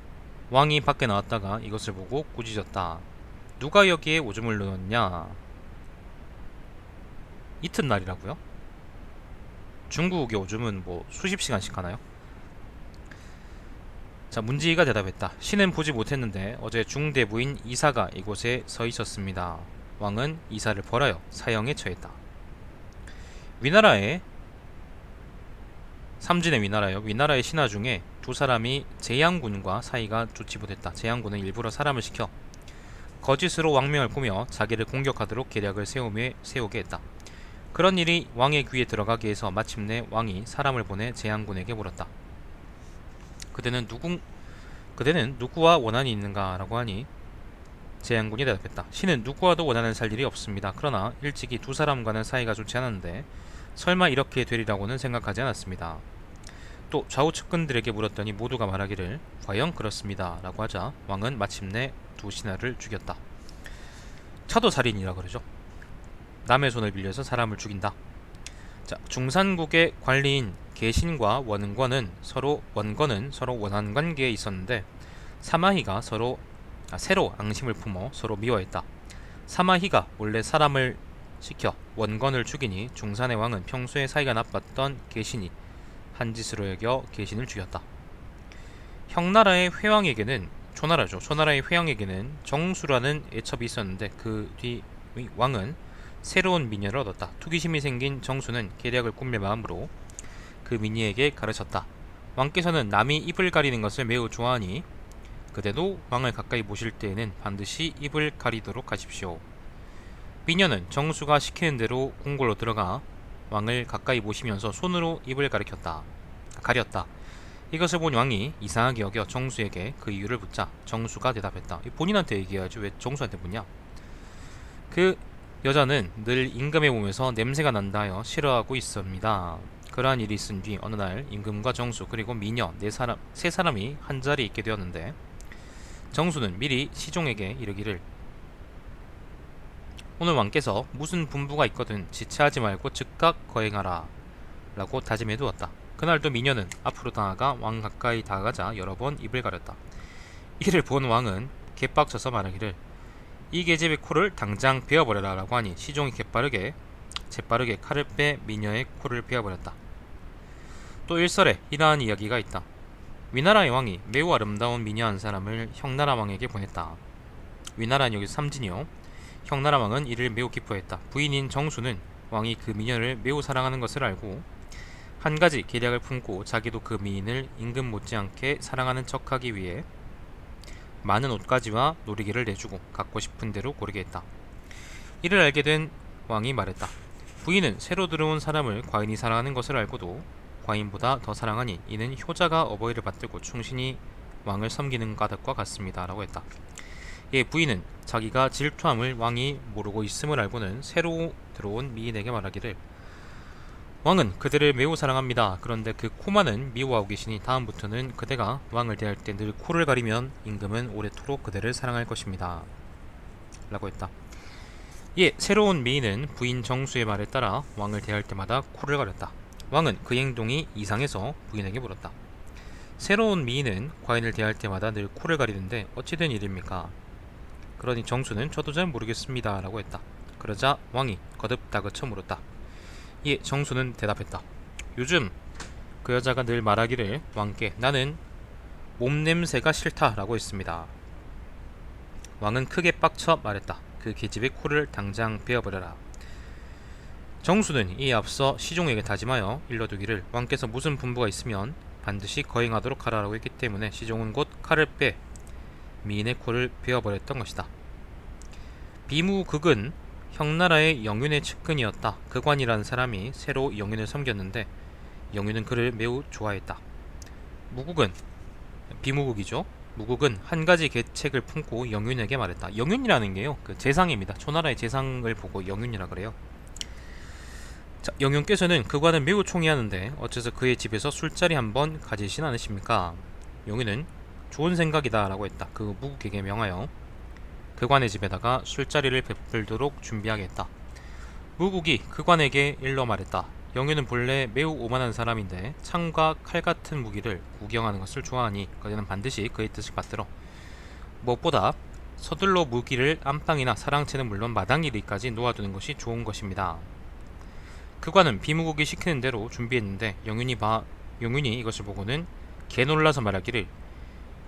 왕이 밖에 나왔다가 이것을 보고 꾸짖었다. 누가 여기에 오줌을 넣었냐? 이튿날이라고요? 중국의 오줌은 뭐 수십 시간씩 하나요? 자, 문지기가 대답했다. 신은 보지 못했는데 어제 중대부인 이사가 이곳에 서 있었습니다. 왕은 이사를 벌하여 사형에 처했다. 위나라의 삼진의 위나라요. 위나라의 신하 중에 두 사람이 재양군과 사이가 좋지 못했다. 재양군은 일부러 사람을 시켜 거짓으로 왕명을 꾸며 자기를 공격하도록 계략을 세우게 했다. 그런 일이 왕의 귀에 들어가게 해서 마침내 왕이 사람을 보내 재양군에게 물었다. 그대는 누구와 원한이 있는가? 라고 하니 재양군이 대답했다. 신은 누구와도 원한을 살 일이 없습니다. 그러나 일찍이 두 사람과는 사이가 좋지 않았는데 설마 이렇게 되리라고는 생각하지 않았습니다. 또 좌우 측근들에게 물었더니 모두가 말하기를 과연 그렇습니다. 라고 하자 왕은 마침내 두 신하를 죽였다. 차도살인이라 그러죠. 남의 손을 빌려서 사람을 죽인다. 자, 중산국의 관리인 계신과 원건은 서로 원한 관계에 있었는데 사마희가 새로 앙심을 품어 서로 미워했다. 사마희가 원래 사람을 시켜 원건을 죽이니 중산의 왕은 평소에 사이가 나빴던 계신이 한 짓으로 여겨 계신을 죽였다. 형나라의 회왕에게는 초나라의 회왕에게는 정수라는 애첩이 있었는데 그 뒤 왕은 새로운 미녀를 얻었다. 투기심이 생긴 정수는 계략을 꾸밀 마음으로 그 미녀에게 가르쳤다. 왕께서는 남이 입을 가리는 것을 매우 좋아하니 그대도 왕을 가까이 모실 때에는 반드시 입을 가리도록 하십시오. 미녀는 정수가 시키는 대로 궁궐로 들어가 왕을 가까이 모시면서 손으로 입을 가렸다. 이것을 본 왕이 이상하게 여겨 정수에게 그 이유를 묻자 정수가 대답했다. 본인한테 얘기해야지 왜 정수한테 묻냐? 그 여자는 늘 임금의 몸에서 냄새가 난다 하여 싫어하고 있습니다. 그러한 일이 있은 뒤 어느 날 임금과 정수 그리고 미녀 세 사람이 한자리에 있게 되었는데 정수는 미리 시종에게 이르기를 오늘 왕께서 무슨 분부가 있거든 지체하지 말고 즉각 거행하라 라고 다짐해 두었다. 그날도 미녀는 앞으로 다가가 왕 가까이 다가가자 여러 번 입을 가렸다. 이를 본 왕은 개빡쳐서 말하기를 이 계집의 코를 당장 베어버려라 라고 하니 시종이 재빠르게 칼을 빼 미녀의 코를 베어버렸다. 또 일설에 이러한 이야기가 있다. 위나라의 왕이 매우 아름다운 미녀 한 사람을 형나라 왕에게 보냈다. 위나라는 여기서 삼진이요. 형나라 왕은 이를 매우 기뻐했다. 부인인 정수는 왕이 그 미녀를 매우 사랑하는 것을 알고 한 가지 계략을 품고 자기도 그 미인을 임금 못지않게 사랑하는 척하기 위해 많은 옷가지와 놀이기를 내주고 갖고 싶은 대로 고르게 했다. 이를 알게 된 왕이 말했다. 부인은 새로 들어온 사람을 과인이 사랑하는 것을 알고도 과인보다 더 사랑하니 이는 효자가 어버이를 받들고 충신히 왕을 섬기는 까닭과 같습니다. 라고 했다. 예, 부인은 자기가 질투함을 왕이 모르고 있음을 알고는 새로 들어온 미인에게 말하기를 왕은 그대를 매우 사랑합니다. 그런데 그 코만은 미워하고 계시니 다음부터는 그대가 왕을 대할 때 늘 코를 가리면 임금은 오래도록 그대를 사랑할 것입니다. 라고 했다. 예, 새로운 미인은 부인 정수의 말에 따라 왕을 대할 때마다 코를 가렸다. 왕은 그 행동이 이상해서 부인에게 물었다. 새로운 미인은 과인을 대할 때마다 늘 코를 가리는데 어찌 된 일입니까? 그러니 정수는 저도 잘 모르겠습니다. 라고 했다. 그러자 왕이 거듭 다그쳐 물었다. 예, 정수는 대답했다. 요즘 그 여자가 늘 말하기를 왕께 나는 몸냄새가 싫다 라고 했습니다. 왕은 크게 빡쳐 말했다. 그 계집의 코를 당장 베어버려라. 정수는 이에 앞서 시종에게 다짐하여 일러두기를 왕께서 무슨 분부가 있으면 반드시 거행하도록 하라고 했기 때문에 시종은 곧 칼을 빼 미인의 코를 베어버렸던 것이다. 비무극은 형나라의 영윤의 측근이었다. 극관이라는 사람이 새로 영윤을 섬겼는데 영윤은 그를 매우 좋아했다. 비무국이죠. 무국은 한 가지 계책을 품고 영윤에게 말했다. 영윤이라는 게요, 그 재상입니다. 초나라의 재상을 보고 영윤이라 그래요. 자, 영윤께서는 그관을 매우 총애하는데 어째서 그의 집에서 술자리 한번 가지신 않으십니까? 영윤은 좋은 생각이다 라고 했다. 그 무국에게 명하여 그관의 집에다가 술자리를 베풀도록 준비하겠다. 무국이 그관에게 일러 말했다. 영윤은 본래 매우 오만한 사람인데 창과 칼 같은 무기를 구경하는 것을 좋아하니 그대는 반드시 그의 뜻을 받들어 무엇보다 서둘러 무기를 안방이나 사랑채는 물론 마당 이리까지 놓아두는 것이 좋은 것입니다. 그관은 비무국이 시키는 대로 준비했는데 영윤이 이것을 보고는 개놀라서 말하기를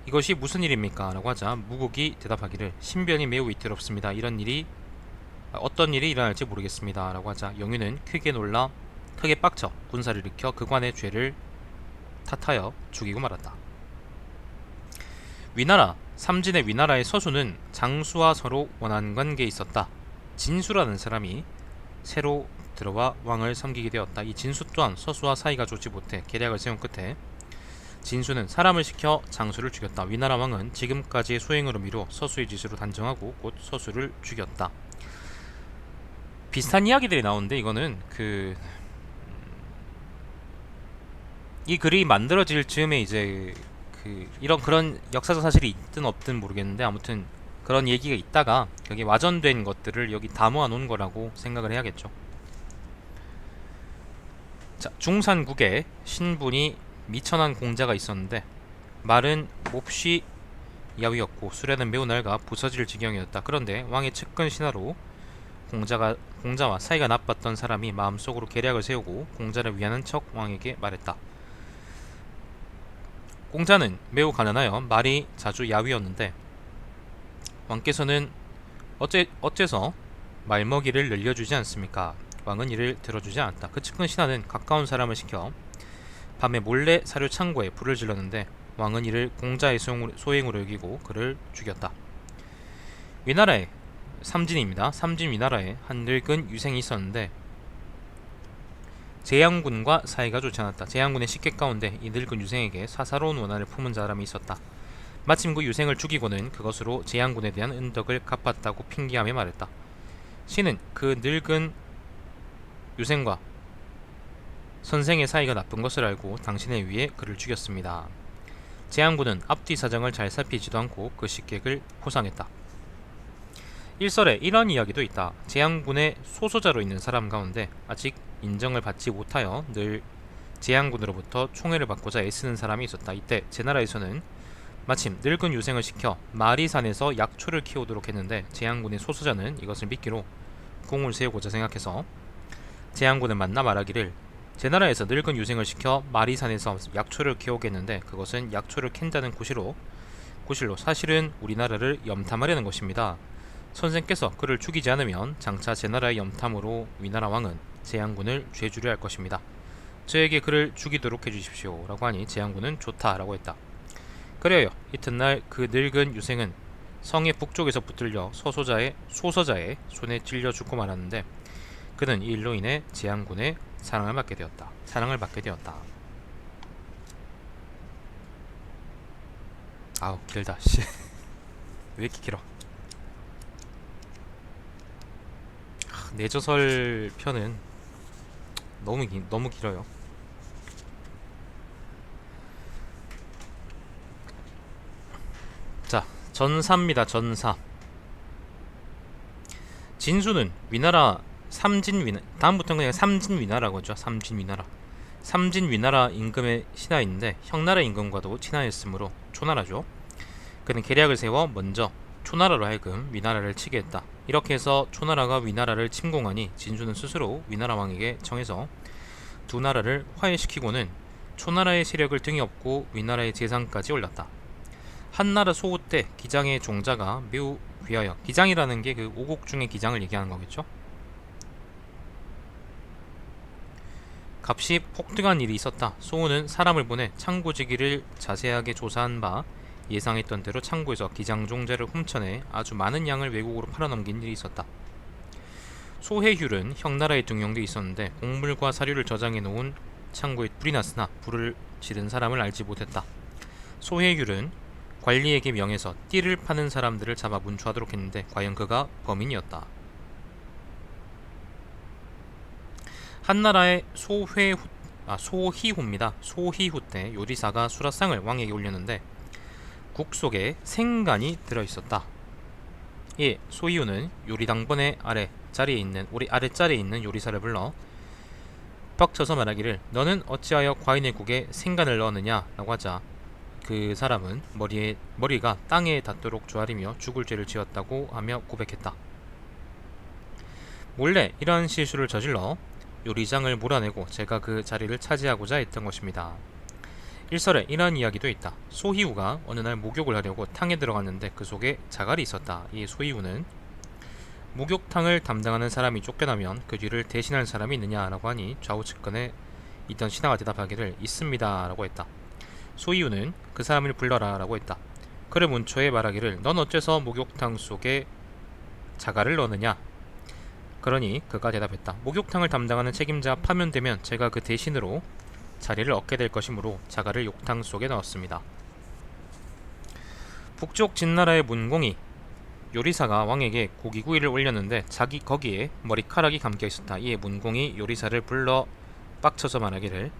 이것이 무슨 일입니까? 라고 하자 무국이 대답하기를 신변이 매우 위태롭습니다. 어떤 일이 일어날지 모르겠습니다. 라고 하자 영윤은 크게 빡쳐 군사를 일으켜 그관의 죄를 탓하여 죽이고 말았다. 삼진의 위나라의 서수는 장수와 서로 원한 관계에 있었다. 진수라는 사람이 새로 들어와 왕을 섬기게 되었다. 이 진수 또한 서수와 사이가 좋지 못해 계략을 세운 끝에 진수는 사람을 시켜 장수를 죽였다. 위나라 왕은 지금까지의 소행으로 미루어 서수의 짓으로 단정하고 곧 서수를 죽였다. 비슷한 이야기들이 나오는데 이거는 이 글이 만들어질 즈음에 이제 그런 역사적 사실이 있든 없든 모르겠는데 아무튼 그런 얘기가 있다가 여기 와전된 것들을 여기 다 모아놓은 거라고 생각을 해야겠죠. 자, 중산국에 신분이 미천한 공자가 있었는데 말은 몹시 야위였고 수레는 매우 낡아 부서질 지경이었다. 그런데 왕의 측근 신하로 공자와 사이가 나빴던 사람이 마음속으로 계략을 세우고 공자를 위하는 척 왕에게 말했다. 공자는 매우 가난하여 말이 자주 야위었는데 왕께서는 어째서 말먹이를 늘려주지 않습니까? 왕은 이를 들어주지 않았다. 그 측근 신하는 가까운 사람을 시켜 밤에 몰래 사료 창고에 불을 질렀는데 왕은 이를 공자의 소행으로 여기고 그를 죽였다. 위나라의 삼진입니다. 삼진 위나라에 한 늙은 유생이 있었는데 제양군과 사이가 좋지 않았다. 제양군의 식객 가운데 이 늙은 유생에게 사사로운 원한을 품은 사람이 있었다. 마침 그 유생을 죽이고는 그것으로 제양군에 대한 은덕을 갚았다고 핑계하며 말했다. 신은 그 늙은 유생과 선생의 사이가 나쁜 것을 알고 당신에 의해 그를 죽였습니다. 제양군은 앞뒤 사정을 잘 살피지도 않고 그 식객을 포상했다. 일설에 이런 이야기도 있다. 제양군의 소소자로 있는 사람 가운데 아직 인정을 받지 못하여 늘 제양군으로부터 총애를 받고자 애쓰는 사람이 있었다. 이때 제나라에서는 마침 늙은 유생을 시켜 마리산에서 약초를 키우도록 했는데 제양군의 소소자는 이것을 미끼로 공을 세우고자 생각해서 제양군을 만나 말하기를 제나라에서 늙은 유생을 시켜 마리산에서 약초를 키우겠는데 그것은 약초를 캔다는 구실로 사실은 우리나라를 염탐하려는 것입니다. 선생께서 그를 죽이지 않으면 장차 제나라의 염탐으로 위나라 왕은 제양군을 죄주려 할 것입니다. 저에게 그를 죽이도록 해주십시오 라고 하니 제양군은 좋다 라고 했다. 그래요. 이튿날 그 늙은 유생은 성의 북쪽에서 붙들려 소서자의 손에 찔려 죽고 말았는데 그는 이 일로 인해 제양군의 사랑을 받게 되었다. 아우 길다 씨. 왜 이렇게 길어? 내저설 편은 너무 길어요. 자, 전사입니다. 전사. 진수는 위나라 다음부터는 그냥 삼진위나라고 하죠. 삼진위나라 임금의 신하인데 형나라 임금과도 친하였으므로 초나라죠. 그는 계략을 세워 먼저 초나라로 하여금 위나라를 치게 했다. 이렇게 해서 초나라가 위나라를 침공하니 진수는 스스로 위나라 왕에게 청해서 두 나라를 화해시키고는 초나라의 세력을 등에 업고 위나라의 재상까지 올렸다. 한나라 소후 때 기장의 종자가 매우 귀하여, 기장이라는 게 그 오국 중의 기장을 얘기하는 거겠죠. 값이 폭등한 일이 있었다. 소우는 사람을 보내 창고지기를 자세하게 조사한 바 예상했던 대로 창고에서 기장종자를 훔쳐내 아주 많은 양을 외국으로 팔아넘긴 일이 있었다. 소해휼은 형나라에 등용돼 있었는데 곡물과 사료를 저장해 놓은 창고에 불이 났으나 불을 지른 사람을 알지 못했다. 소해휼은 관리에게 명해서 띠를 파는 사람들을 잡아 문초하도록 했는데 과연 그가 범인이었다. 한나라의 소희후입니다. 소희후 때 요리사가 수라상을 왕에게 올렸는데 국 속에 생간이 들어있었다. 예, 소희후는 요리당번의 아랫자리에 있는 요리사를 불러 빡쳐서 말하기를 너는 어찌하여 과인의 국에 생간을 넣었느냐 라고 하자 그 사람은 머리가 땅에 닿도록 조아리며 죽을 죄를 지었다고 하며 고백했다. 몰래 이러한 실수를 저질러 요리장을 몰아내고 제가 그 자리를 차지하고자 했던 것입니다. 일설에 이러한 이야기도 있다. 소희우가 어느 날 목욕을 하려고 탕에 들어갔는데 그 속에 자갈이 있었다. 이 소희우는 목욕탕을 담당하는 사람이 쫓겨나면 그 뒤를 대신할 사람이 있느냐라고 하니 좌우측근에 있던 신하가 대답하기를 있습니다 라고 했다. 소희우는 그 사람을 불러라 라고 했다. 그를 문초에 말하기를 넌 어째서 목욕탕 속에 자갈을 넣느냐. 그러니 그가 대답했다. 목욕탕을 담당하는 책임자가 파면되면 제가 그 대신으로 자리를 얻게 될 것이므로 자갈을 욕탕 속에 넣었습니다. 북쪽 진나라의 문공이 요리사가 왕에게 고기구이를 올렸는데 자기 거기에 머리카락이 감겨 있었다. 이에 문공이 요리사를 불러 빡쳐서 말하기를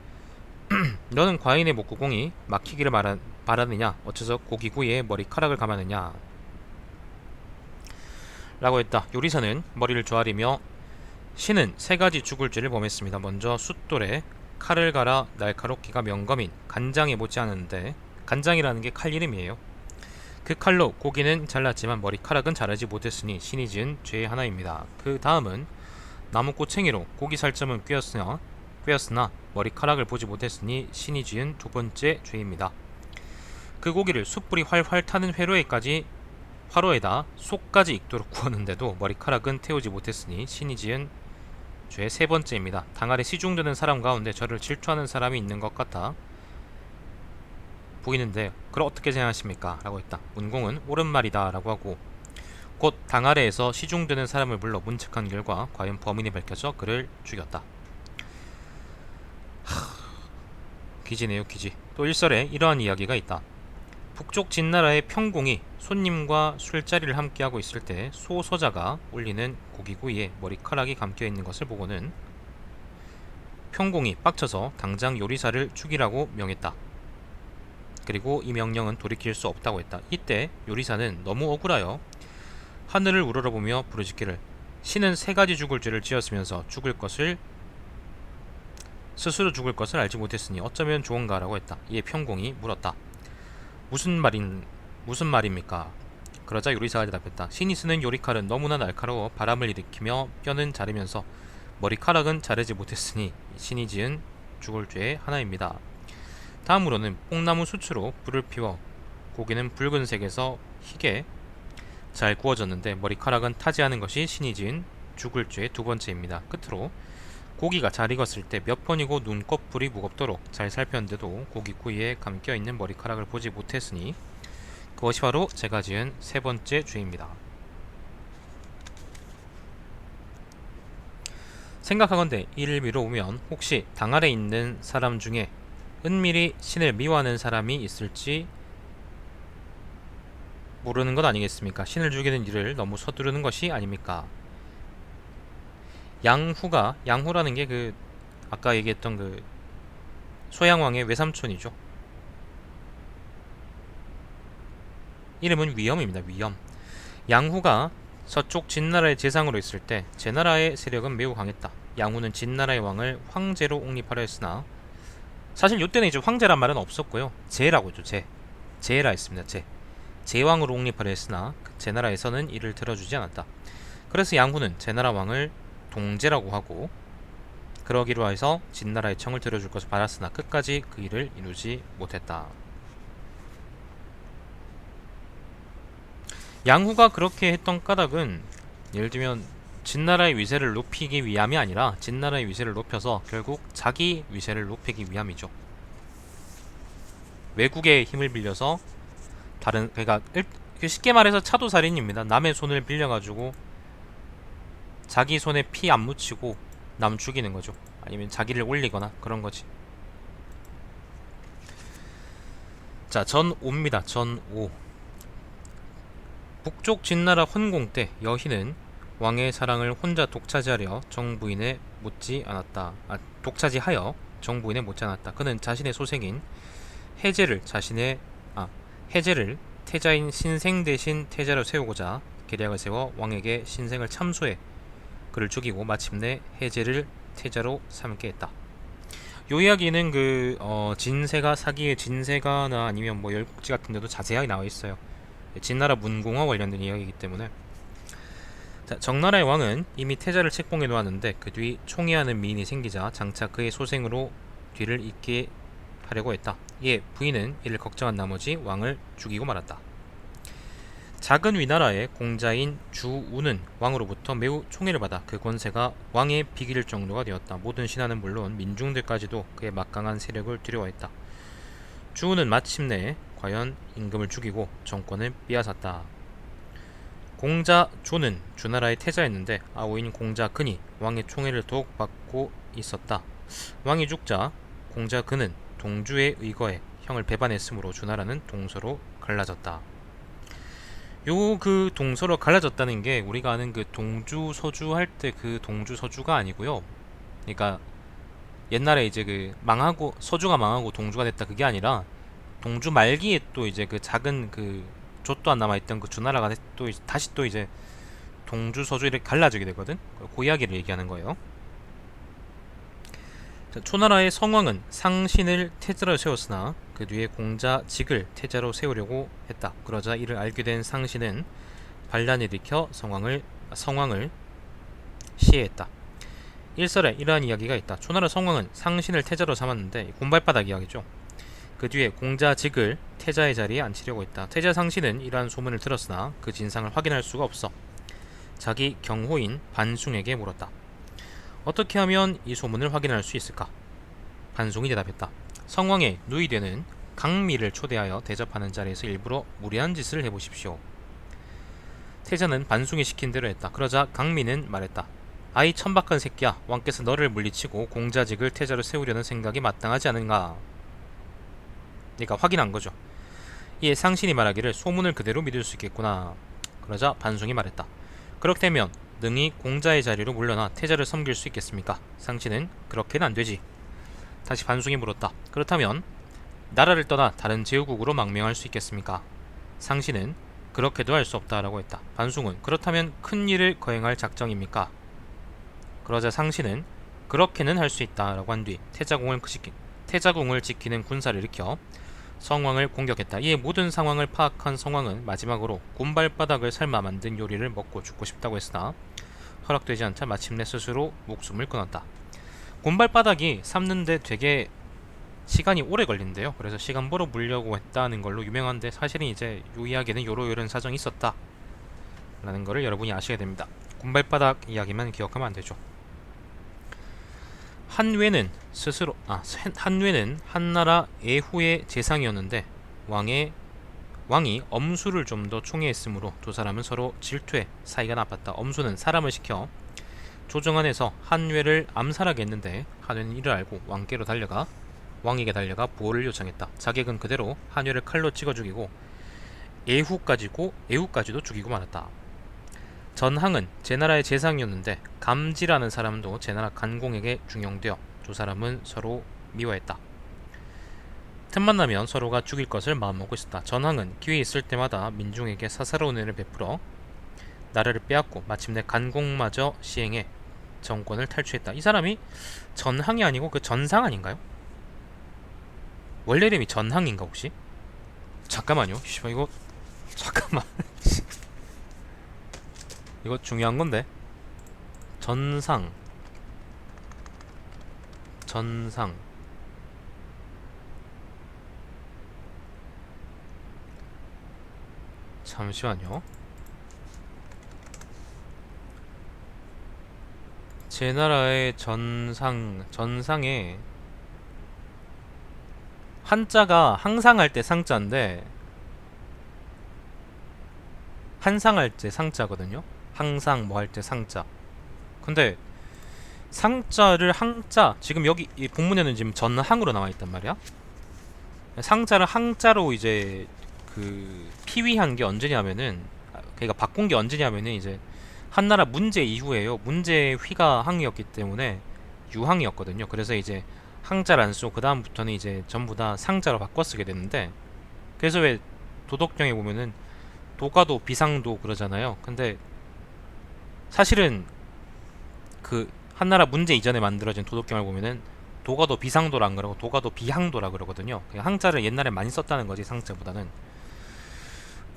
너는 과인의 목구공이 막히기를 바라느냐 어째서 고기구이에 머리카락을 감았느냐 라고 했다. 요리사는 머리를 조아리며 신은 세 가지 죽을 죄를 범했습니다. 먼저 숫돌에 칼을 갈아 날카롭기가 명검인 간장에 못지않은데 간장이라는 게 칼 이름이에요. 그 칼로 고기는 잘랐지만 머리카락은 자르지 못했으니 신이 지은 죄의 하나입니다. 그 다음은 나무 꼬챙이로 고기 살점은 꿰었으나 머리카락을 보지 못했으니 신이 지은 두 번째 죄입니다. 그 고기를 숯불이 활활 타는 화로에다 속까지 익도록 구웠는데도 머리카락은 태우지 못했으니 신이 지은 죄 세 번째입니다. 당 아래 시중드는 사람 가운데 저를 질투하는 사람이 있는 것 같아 보이는데 그걸 어떻게 생각하십니까? 라고 했다. 문공은 옳은 말이다 라고 하고 곧 당 아래에서 시중드는 사람을 불러 문책한 결과 과연 범인이 밝혀져 그를 죽였다. 기지네요 기지. 또 일설에 이러한 이야기가 있다. 북쪽 진나라의 평공이 손님과 술자리를 함께하고 있을 때 소서자가 올리는 고기구이에 머리카락이 감겨있는 것을 보고는 평공이 빡쳐서 당장 요리사를 죽이라고 명했다. 그리고 이 명령은 돌이킬 수 없다고 했다. 이때 요리사는 너무 억울하여 하늘을 우러러보며 부르짖기를 신은 세 가지 죽을 죄를 지었으면서 스스로 죽을 것을 알지 못했으니 어쩌면 좋은가 라고 했다. 이에 평공이 물었다. 무슨 말입니까? 그러자 요리사가 대답했다. 신이 쓰는 요리칼은 너무나 날카로워 바람을 일으키며 뼈는 자르면서 머리카락은 자르지 못했으니 신이 지은 죽을 죄의 하나입니다. 다음으로는 뽕나무 수추로 불을 피워 고기는 붉은색에서 희게 잘 구워졌는데 머리카락은 타지 않은 것이 신이 지은 죽을 죄의 두 번째입니다. 끝으로 고기가 잘 익었을 때 몇 번이고 눈꺼풀이 무겁도록 잘 살폈는데도 고기구이에 감겨있는 머리카락을 보지 못했으니 그것이 바로 제가 지은 세 번째 죄입니다. 생각하건대 이를 미뤄오면 혹시 당 아래 있는 사람 중에 은밀히 신을 미워하는 사람이 있을지 모르는 것 아니겠습니까? 신을 죽이는 일을 너무 서두르는 것이 아닙니까? 양후라는 게 그 아까 얘기했던 그 소양왕의 외삼촌이죠. 이름은 위엄입니다. 위엄. 양후가 서쪽 진나라의 재상으로 있을 때 제나라의 세력은 매우 강했다. 양후는 진나라의 왕을 황제로 옹립하려 했으나 사실 이때는 이제 황제란 말은 없었고요. 제라고 했죠. 제라 했습니다. 제왕으로 옹립하려 했으나 제나라에서는 이를 들어주지 않았다. 그래서 양후는 제나라 왕을 동제라고 하고 그러기로 해서 진나라의 청을 들어줄 것을 바랐으나 끝까지 그 일을 이루지 못했다. 양후가 그렇게 했던 까닭은 예를 들면 진나라의 위세를 높이기 위함이 아니라 진나라의 위세를 높여서 결국 자기 위세를 높이기 위함이죠. 외국의 힘을 빌려서 그러니까 쉽게 말해서 차도살인입니다. 남의 손을 빌려가지고 자기 손에 피 안 묻히고 남 죽이는 거죠. 아니면 자기를 올리거나 그런 거지. 자, 전오입니다. 전오. 북쪽 진나라 혼공 때 여희는 왕의 사랑을 혼자 독차지하여 정부인에 못지 않았다. 그는 자신의 소생인 해제를 태자인 신생 대신 태자로 세우고자 계략을 세워 왕에게 신생을 참소해 그를 죽이고 마침내 해제를 태자로 삼게 했다. 요 이야기는 진세가 사기의 진세가나 아니면 뭐 열국지 같은 데도 자세하게 나와 있어요. 진나라 문공과 관련된 이야기이기 때문에. 자, 정나라의 왕은 이미 태자를 책봉해 놓았는데 그 뒤 총애하는 미인이 생기자 장차 그의 소생으로 뒤를 잇게 하려고 했다. 이에 부인은 이를 걱정한 나머지 왕을 죽이고 말았다. 작은 위나라의 공자인 주우는 왕으로부터 매우 총애를 받아 그 권세가 왕에 비길 정도가 되었다. 모든 신하는 물론 민중들까지도 그의 막강한 세력을 두려워했다. 주우는 마침내 과연 임금을 죽이고 정권을 빼앗았다. 공자 조는 주나라의 태자였는데 아우인 공자 근이 왕의 총애를 더욱 받고 있었다. 왕이 죽자 공자 근은 동주에 의거해 형을 배반했으므로 주나라는 동서로 갈라졌다. 요 그 동서로 갈라졌다는 게 우리가 아는 그 동주 서주 할 때 그 동주 서주가 아니고요. 그러니까 옛날에 이제 그 망하고 서주가 망하고 동주가 됐다 그게 아니라 동주 말기에 또 이제 그 작은 그 좆도 안 남아있던 그 주나라가 또 다시 또 이제 동주 서주 이렇게 갈라지게 되거든. 그 이야기를 얘기하는 거예요. 자, 초나라의 성왕은 상신을 태자로 세웠으나 그 뒤에 공자직을 태자로 세우려고 했다. 그러자 이를 알게 된 상신은 반란을 일으켜 성왕을 시해했다. 일설에 이러한 이야기가 있다. 초나라 성왕은 상신을 태자로 삼았는데 곰발바닥 이야기죠. 그 뒤에 공자직을 태자의 자리에 앉히려고 했다. 태자 상신은 이러한 소문을 들었으나 그 진상을 확인할 수가 없어 자기 경호인 반숭에게 물었다. 어떻게 하면 이 소문을 확인할 수 있을까? 반숭이 대답했다. 성왕의 누이되는 강미를 초대하여 대접하는 자리에서 일부러 무례한 짓을 해보십시오. 태자는 반숭이 시킨 대로 했다. 그러자 강미는 말했다. 아이 천박한 새끼야, 왕께서 너를 물리치고 공자직을 태자로 세우려는 생각이 마땅하지 않은가? 그러니까 확인한 거죠. 이에 상신이 말하기를 소문을 그대로 믿을 수 있겠구나. 그러자 반숭이 말했다. 그렇다면 능히 공자의 자리로 물러나 태자를 섬길 수 있겠습니까? 상신은 그렇게는 안 되지. 다시 반숭이 물었다. 그렇다면 나라를 떠나 다른 제후국으로 망명할 수 있겠습니까? 상신은 그렇게도 할 수 없다라고 했다. 반숭은 그렇다면 큰 일을 거행할 작정입니까? 그러자 상신은 그렇게는 할 수 있다라고 한 뒤 태자궁을 지키는 군사를 일으켜 성왕을 공격했다. 이에 모든 상황을 파악한 성왕은 마지막으로 곰발바닥을 삶아 만든 요리를 먹고 죽고 싶다고 했으나 허락되지 않자 마침내 스스로 목숨을 끊었다. 곰발바닥이 삶는데 되게 시간이 오래 걸린대요. 그래서 시간 벌어 물려고 했다는 걸로 유명한데 사실은 이제 이 이야기는 요런 사정이 있었다 라는 거를 여러분이 아셔야 됩니다. 곰발바닥 이야기만 기억하면 안 되죠. 한뇌는 한나라 애후의 재상이었는데 왕이 엄수를 좀 더 총애했으므로 두 사람은 서로 질투해 사이가 나빴다. 엄수는 사람을 시켜 조정안에서 한뇌를 암살하게 했는데 한뇌는 이를 알고 왕에게 달려가 보호를 요청했다. 자객은 그대로 한뇌를 칼로 찍어 죽이고 애후까지도 죽이고 말았다. 전항은 제나라의 재상이었는데 감지라는 사람도 제나라 간공에게 중용되어 두 사람은 서로 미워했다. 틈만 나면 서로가 죽일 것을 마음먹고 있었다. 전항은 기회 있을 때마다 민중에게 사사로운 은혜를 베풀어 나라를 빼앗고 마침내 간공마저 시행해 정권을 탈취했다. 이 사람이 전항이 아니고 그 전상 아닌가요? 원래 이름이 전항인가 혹시? 잠깐만요. 이거 잠깐만. 이거 중요한 건데. 전상 잠시만요. 제 나라의 전상에 한자가 항상 할 때 상자인데 한상할 때 상자거든요. 항상 뭐 할 때 상자. 근데 상자를 항자 지금 여기 이 본문에는 지금 전항으로 나와 있단 말이야. 상자를 항자로 이제 그 피위한 게 언제냐면은 그러니까 바꾼 게 언제냐면은 이제 한나라 문제 이후에요. 문제 휘가 항이었기 때문에 유항이었거든요. 그래서 이제 항자를 안 쓰고 그 다음부터는 이제 전부 다 상자로 바꿔 쓰게 됐는데 그래서 왜 도덕경에 보면은 도가도 비상도 그러잖아요. 근데 사실은 그 한나라 문제 이전에 만들어진 도덕경을 보면은 도가도 비상도라 안 그러고 도가도 비항도라 그러거든요. 항자를 옛날에 많이 썼다는 거지 상자보다는.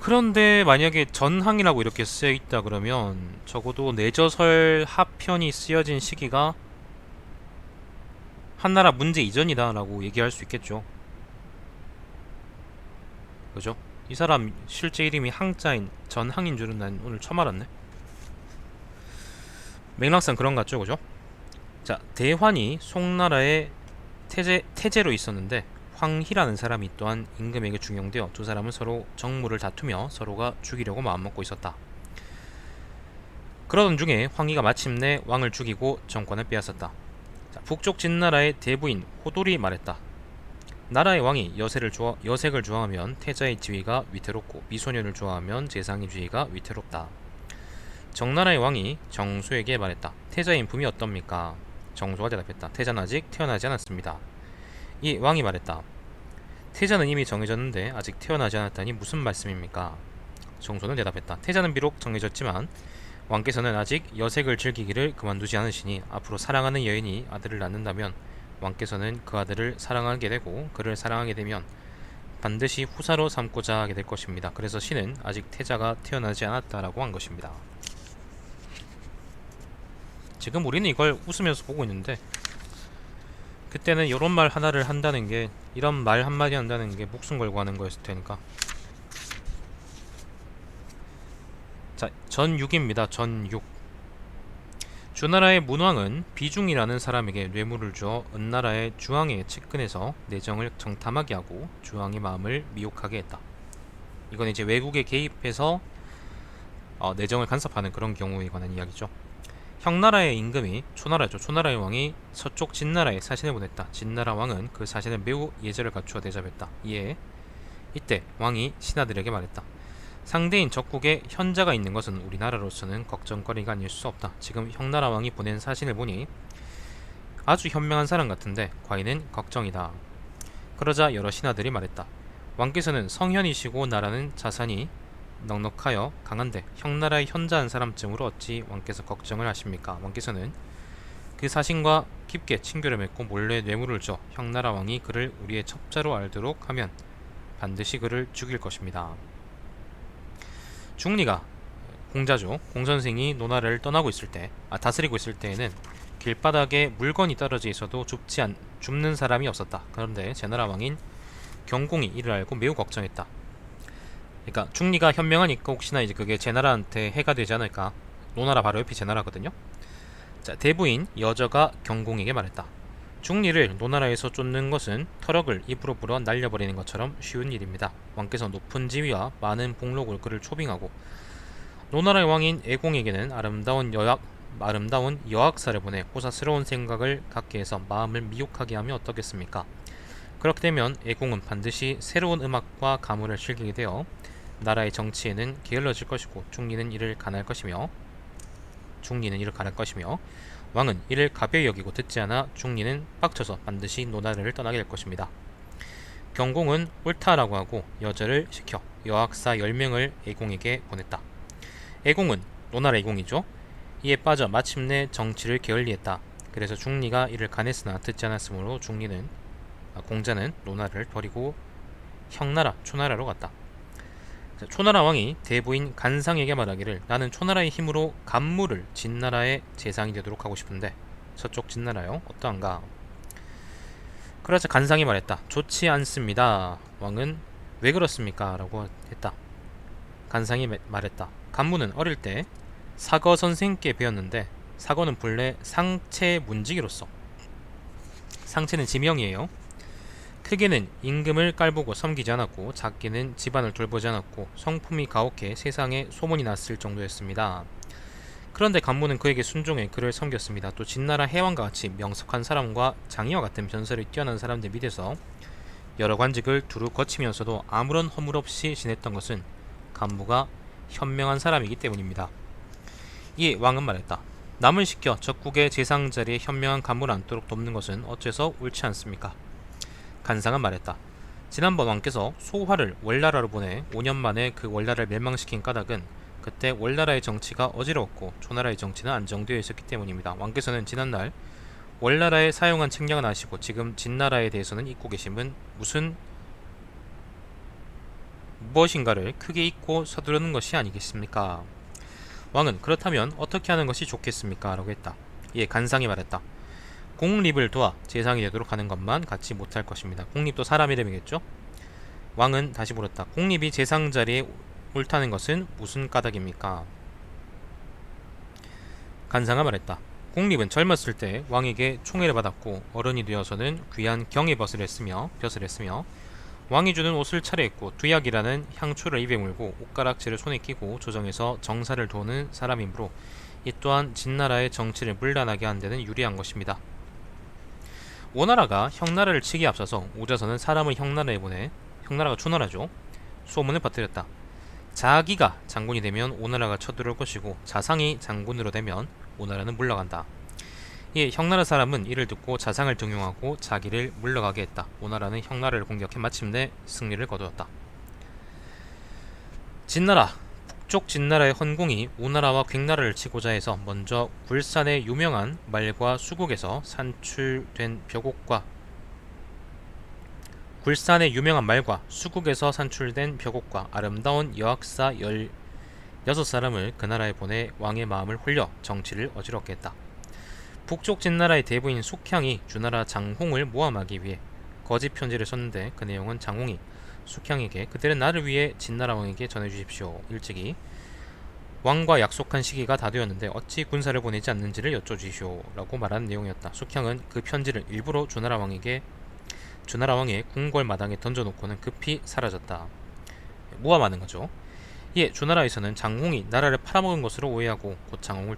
그런데 만약에 전항이라고 이렇게 쓰여 있다 그러면 적어도 내저설 하편이 쓰여진 시기가 한나라 문제 이전이다 라고 얘기할 수 있겠죠. 그죠? 이 사람 실제 이름이 항자인 전항인 줄은 난 오늘 처음 알았네. 맥락상 그런 것 같죠, 그죠? 자, 대환이 송나라의 태제로 있었는데 황희라는 사람이 또한 임금에게 중용되어 두 사람은 서로 정무를 다투며 서로가 죽이려고 마음먹고 있었다. 그러던 중에 황희가 마침내 왕을 죽이고 정권을 빼앗았다. 자, 북쪽 진나라의 대부인 호돌이 말했다. 나라의 왕이 여색을 좋아하면 태자의 지위가 위태롭고 미소년을 좋아하면 재상의 지위가 위태롭다. 정나라의 왕이 정수에게 말했다. 태자의 인품이 어떻습니까? 정수가 대답했다. 태자는 아직 태어나지 않았습니다. 이 왕이 말했다. 태자는 이미 정해졌는데 아직 태어나지 않았다니 무슨 말씀입니까? 정수는 대답했다. 태자는 비록 정해졌지만 왕께서는 아직 여색을 즐기기를 그만두지 않으시니 앞으로 사랑하는 여인이 아들을 낳는다면 왕께서는 그 아들을 사랑하게 되고 그를 사랑하게 되면 반드시 후사로 삼고자 하게 될 것입니다. 그래서 신은 아직 태자가 태어나지 않았다라고 한 것입니다. 지금 우리는 이걸 웃으면서 보고 있는데 그때는 이런 말 하나를 한다는 게, 이런 말 한마디 한다는 게 목숨 걸고 하는 거였을 테니까. 자, 전육입니다. 전육. 주나라의 문왕은 비중이라는 사람에게 뇌물을 주어 은나라의 주왕의 측근에서 내정을 정탐하게 하고 주왕의 마음을 미혹하게 했다. 이건 이제 외국에 개입해서 내정을 간섭하는 그런 경우에 관한 이야기죠. 형나라의 임금이 초나라죠. 초나라의 왕이 서쪽 진나라에 사신을 보냈다. 진나라 왕은 그 사신을 매우 예절을 갖추어 대접했다. 이때 왕이 신하들에게 말했다. 상대인 적국에 현자가 있는 것은 우리나라로서는 걱정거리가 아닐 수 없다. 지금 형나라 왕이 보낸 사신을 보니 아주 현명한 사람 같은데 과인은 걱정이다. 그러자 여러 신하들이 말했다. 왕께서는 성현이시고 나라는 자산이 넉넉하여 강한데 형나라의 현자한 사람쯤으로 어찌 왕께서 걱정을 하십니까? 왕께서는 그 사신과 깊게 친교를 맺고 몰래 뇌물을 줘 형나라 왕이 그를 우리의 첩자로 알도록 하면 반드시 그를 죽일 것입니다. 중리가 공자죠. 공선생이 노나라를 떠나고 있을 때, 다스리고 있을 때에는 길바닥에 물건이 떨어져 있어도 줍는 사람이 없었다. 그런데 제나라 왕인 경공이 이를 알고 매우 걱정했다. 그러니까 중리가 현명하니까 혹시나 이제 그게 제나라한테 해가 되지 않을까. 노나라 바로 옆이 제나라거든요. 자, 대부인 여저가 경공에게 말했다. 중리를 노나라에서 쫓는 것은 터럭을 입으로 불어 날려버리는 것처럼 쉬운 일입니다. 왕께서 높은 지위와 많은 복록을 그를 초빙하고 노나라의 왕인 애공에게는 아름다운 여학사를 보내 호사스러운 생각을 갖게 해서 마음을 미혹하게 하면 어떻겠습니까? 그렇게 되면 애공은 반드시 새로운 음악과 가물을 즐기게 되어 나라의 정치에는 게을러질 것이고 중리는 이를 가할 것이며 왕은 이를 가벼이 여기고 듣지 않아 중리는 빡쳐서 반드시 노나라를 떠나게 될 것입니다. 경공은 옳다라고 하고 여절을 시켜 여학사 10명을 애공에게 보냈다. 애공은 노나라 애공이죠. 이에 빠져 마침내 정치를 게을리했다. 그래서 중리가 이를 간했으나 듣지 않았으므로 공자는 노나라를 버리고 형나라 초나라로 갔다. 초나라 왕이 대부인 간상에게 말하기를 나는 초나라의 힘으로 간무를 진나라의 재상이 되도록 하고 싶은데 서쪽 진나라요 어떠한가. 그러자 간상이 말했다. 좋지 않습니다. 왕은 왜 그렇습니까? 라고 했다. 간상이 말했다. 간무는 어릴 때 사거 선생께 배웠는데 사거는 본래 상체 문지기로서, 상체는 지명이에요. 크게는 임금을 깔보고 섬기지 않았고 작게는 집안을 돌보지 않았고 성품이 가혹해 세상에 소문이 났을 정도였습니다. 그런데 간무는 그에게 순종해 그를 섬겼습니다. 또 진나라 해왕과 같이 명석한 사람과 장이와 같은 변설이 뛰어난 사람들 밑에서 여러 관직을 두루 거치면서도 아무런 허물 없이 지냈던 것은 간무가 현명한 사람이기 때문입니다. 이에 왕은 말했다. 남을 시켜 적국의 재상 자리에 현명한 간무를 앉도록 돕는 것은 어째서 옳지 않습니까? 간상은 말했다. 지난번 왕께서 소화를 월나라로 보내 5년 만에 그 월나라를 멸망시킨 까닭은 그때 월나라의 정치가 어지러웠고 초나라의 정치는 안정되어 있었기 때문입니다. 왕께서는 지난날 월나라에 사용한 책략은 아시고 지금 진나라에 대해서는 잊고 계심은 무엇인가를 크게 읽고 서두르는 것이 아니겠습니까? 왕은 그렇다면 어떻게 하는 것이 좋겠습니까? 라고 했다. 이에 간상이 말했다. 공립을 도와 재상이 되도록 하는 것만 갖지 못할 것입니다. 공립도 사람 이름이겠죠? 왕은 다시 물었다. 공립이 재상 자리에 옳다는 것은 무슨 까닭입니까? 간상아 말했다. 공립은 젊었을 때 왕에게 총애를 받았고 어른이 되어서는 귀한 경의벗을 했으며 왕이 주는 옷을 차려입고 두약이라는 향초를 입에 물고 옷가락지를 손에 끼고 조정에서 정사를 도우는 사람이므로 이 또한 진나라의 정치를 문란하게 하는 데는 유리한 것입니다. 오나라가 형나라를 치기에 앞서서 오자선은 사람을 형나라에 보내 형나라가 초나라죠. 소문을 퍼뜨렸다. 자기가 장군이 되면 오나라가 쳐들어올 것이고 자상이 장군으로 되면 오나라는 물러간다. 이에 형나라 사람은 이를 듣고 자상을 등용하고 자기를 물러가게 했다. 오나라는 형나라를 공격해 마침내 승리를 거두었다. 진나라 북쪽 진나라의 헌공이 오나라와 괭나라를 치고자 해서 먼저 굴산의 유명한 말과 수국에서 산출된 벽옥과 아름다운 여학사 16사람을 그 나라에 보내 왕의 마음을 홀려 정치를 어지럽게 했다. 북쪽 진나라의 대부인 숙향이 주나라 장홍을 모함하기 위해 거짓 편지를 썼는데 그 내용은 장홍이 숙향에게 그들은 나를 위해 진나라 왕에게 전해주십시오. 일찍이 왕과 약속한 시기가 다 되었는데 어찌 군사를 보내지 않는지를 여쭤주시오 라고 말하는 내용이었다. 숙향은 그 편지를 일부러 주나라 왕의 궁궐 마당에 던져놓고는 급히 사라졌다. 모함하는 거죠. 이에 주나라에서는 장홍이 나라를 팔아먹은 것으로 오해하고 곧 장홍을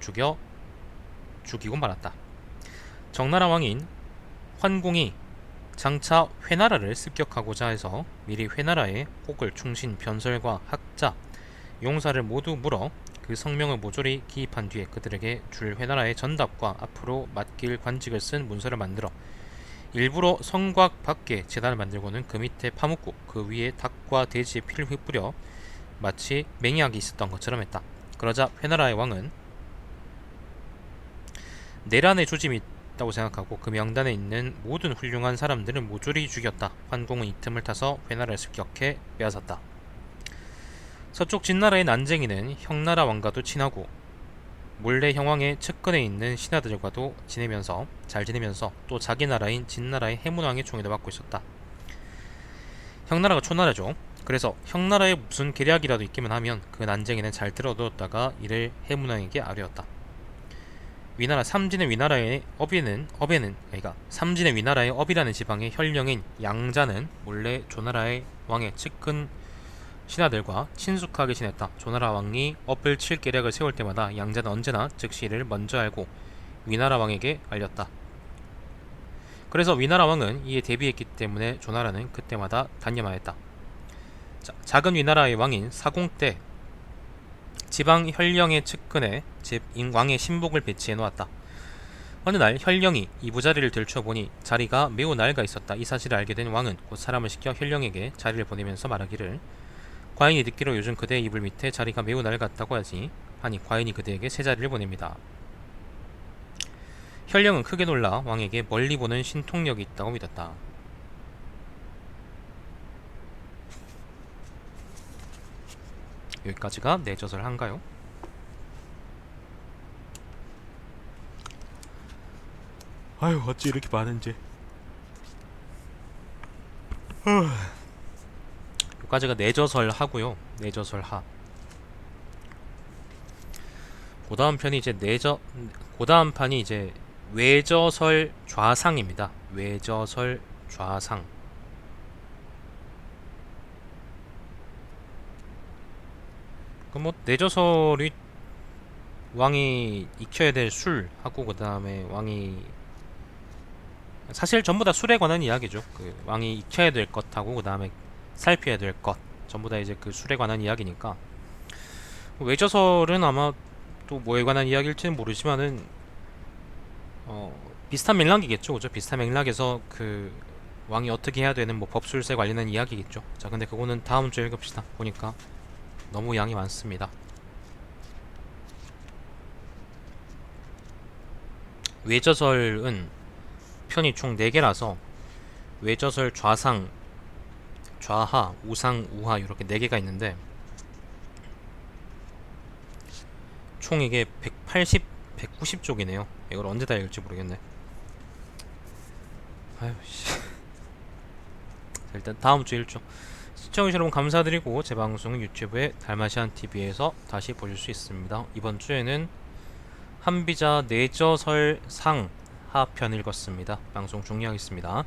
죽이고 말았다. 정나라 왕인 환공이 장차 회나라를 습격하고자 해서 미리 회나라의 혹을 충신 변설과 학자 용사를 모두 물어 그 성명을 모조리 기입한 뒤에 그들에게 줄 회나라의 전답과 앞으로 맡길 관직을 쓴 문서를 만들어 일부러 성곽 밖에 제단을 만들고는 그 밑에 파묻고 그 위에 닭과 돼지의 피를 흩뿌려 마치 맹약이 있었던 것처럼 했다. 그러자 회나라의 왕은 내란의 조짐이 있다고 생각하고 그 명단에 있는 모든 훌륭한 사람들을 모조리 죽였다. 환공은 이 틈을 타서 회나라를 습격해 빼앗았다. 서쪽 진나라의 난쟁이는 형나라 왕과도 친하고 몰래 형왕의 측근에 있는 신하들과도 잘 지내면서 또 자기 나라인 진나라의 해문왕의 총애도 받고 있었다. 형나라가 초나라죠. 그래서 형나라에 무슨 계략이라도 있기만 하면 그 난쟁이는 잘 들어두었다가 이를 해문왕에게 아뢰었다. 삼진의 위나라의 업이라는 지방의 혈령인 양자는 몰래 조나라의 왕의 측근 신하들과 친숙하게 지냈다. 조나라 왕이 업을 칠 계략을 세울 때마다 양자는 언제나 즉시 이를 먼저 알고 위나라 왕에게 알렸다. 그래서 위나라 왕은 이에 대비했기 때문에 조나라는 그때마다 단념하였다. 작은 위나라의 왕인 사공 때 지방 혈령의 측근에 왕의 신복을 배치해 놓았다. 어느 날 혈령이 이부자리를 들춰보니 자리가 매우 낡아 있었다. 이 사실을 알게 된 왕은 곧 사람을 시켜 혈령에게 자리를 보내면서 말하기를 과인이 듣기로 요즘 그대의 이불 밑에 자리가 매우 낡았다고 하니 과인이 그대에게 새 자리를 보냅니다. 혈령은 크게 놀라 왕에게 멀리 보는 신통력이 있다고 믿었다. 여기까지가 내저설 한가요? 아유 어찌 이렇게 많은지. 여기까지가 내저설 하고요. 내저설 하. 고다음 편이 이제 고다음 판이 이제 외저설 좌상입니다. 외저설 좌상. 뭐 내저설이 왕이 익혀야 될 술하고 그 다음에 왕이 사실 전부 다 술에 관한 이야기죠. 그 왕이 익혀야 될 것하고 그 다음에 살펴야 될 것 전부 다 이제 그 술에 관한 이야기니까 외저설은 아마 또 뭐에 관한 이야기일지는 모르지만은 비슷한 맥락이겠죠. 그죠? 비슷한 맥락에서 그 왕이 어떻게 해야 되는 뭐 법술세 관련된 이야기겠죠. 자, 근데 그거는 다음 주에 읽읍시다. 보니까 너무 양이 많습니다. 외저설은 편이 총 4개라서 외저설 좌상 좌하, 우상, 우하 이렇게 4개가 있는데 총 이게 190쪽이네요. 이걸 언제 다 읽을지 모르겠네. 아유 씨. 일단 다음 주 일정 시청해주셔서 여러분 감사드리고 제 방송은 유튜브에 달마시안TV에서 다시 보실 수 있습니다. 이번 주에는 한비자 내저설상 하편 읽었습니다. 방송 종료하겠습니다.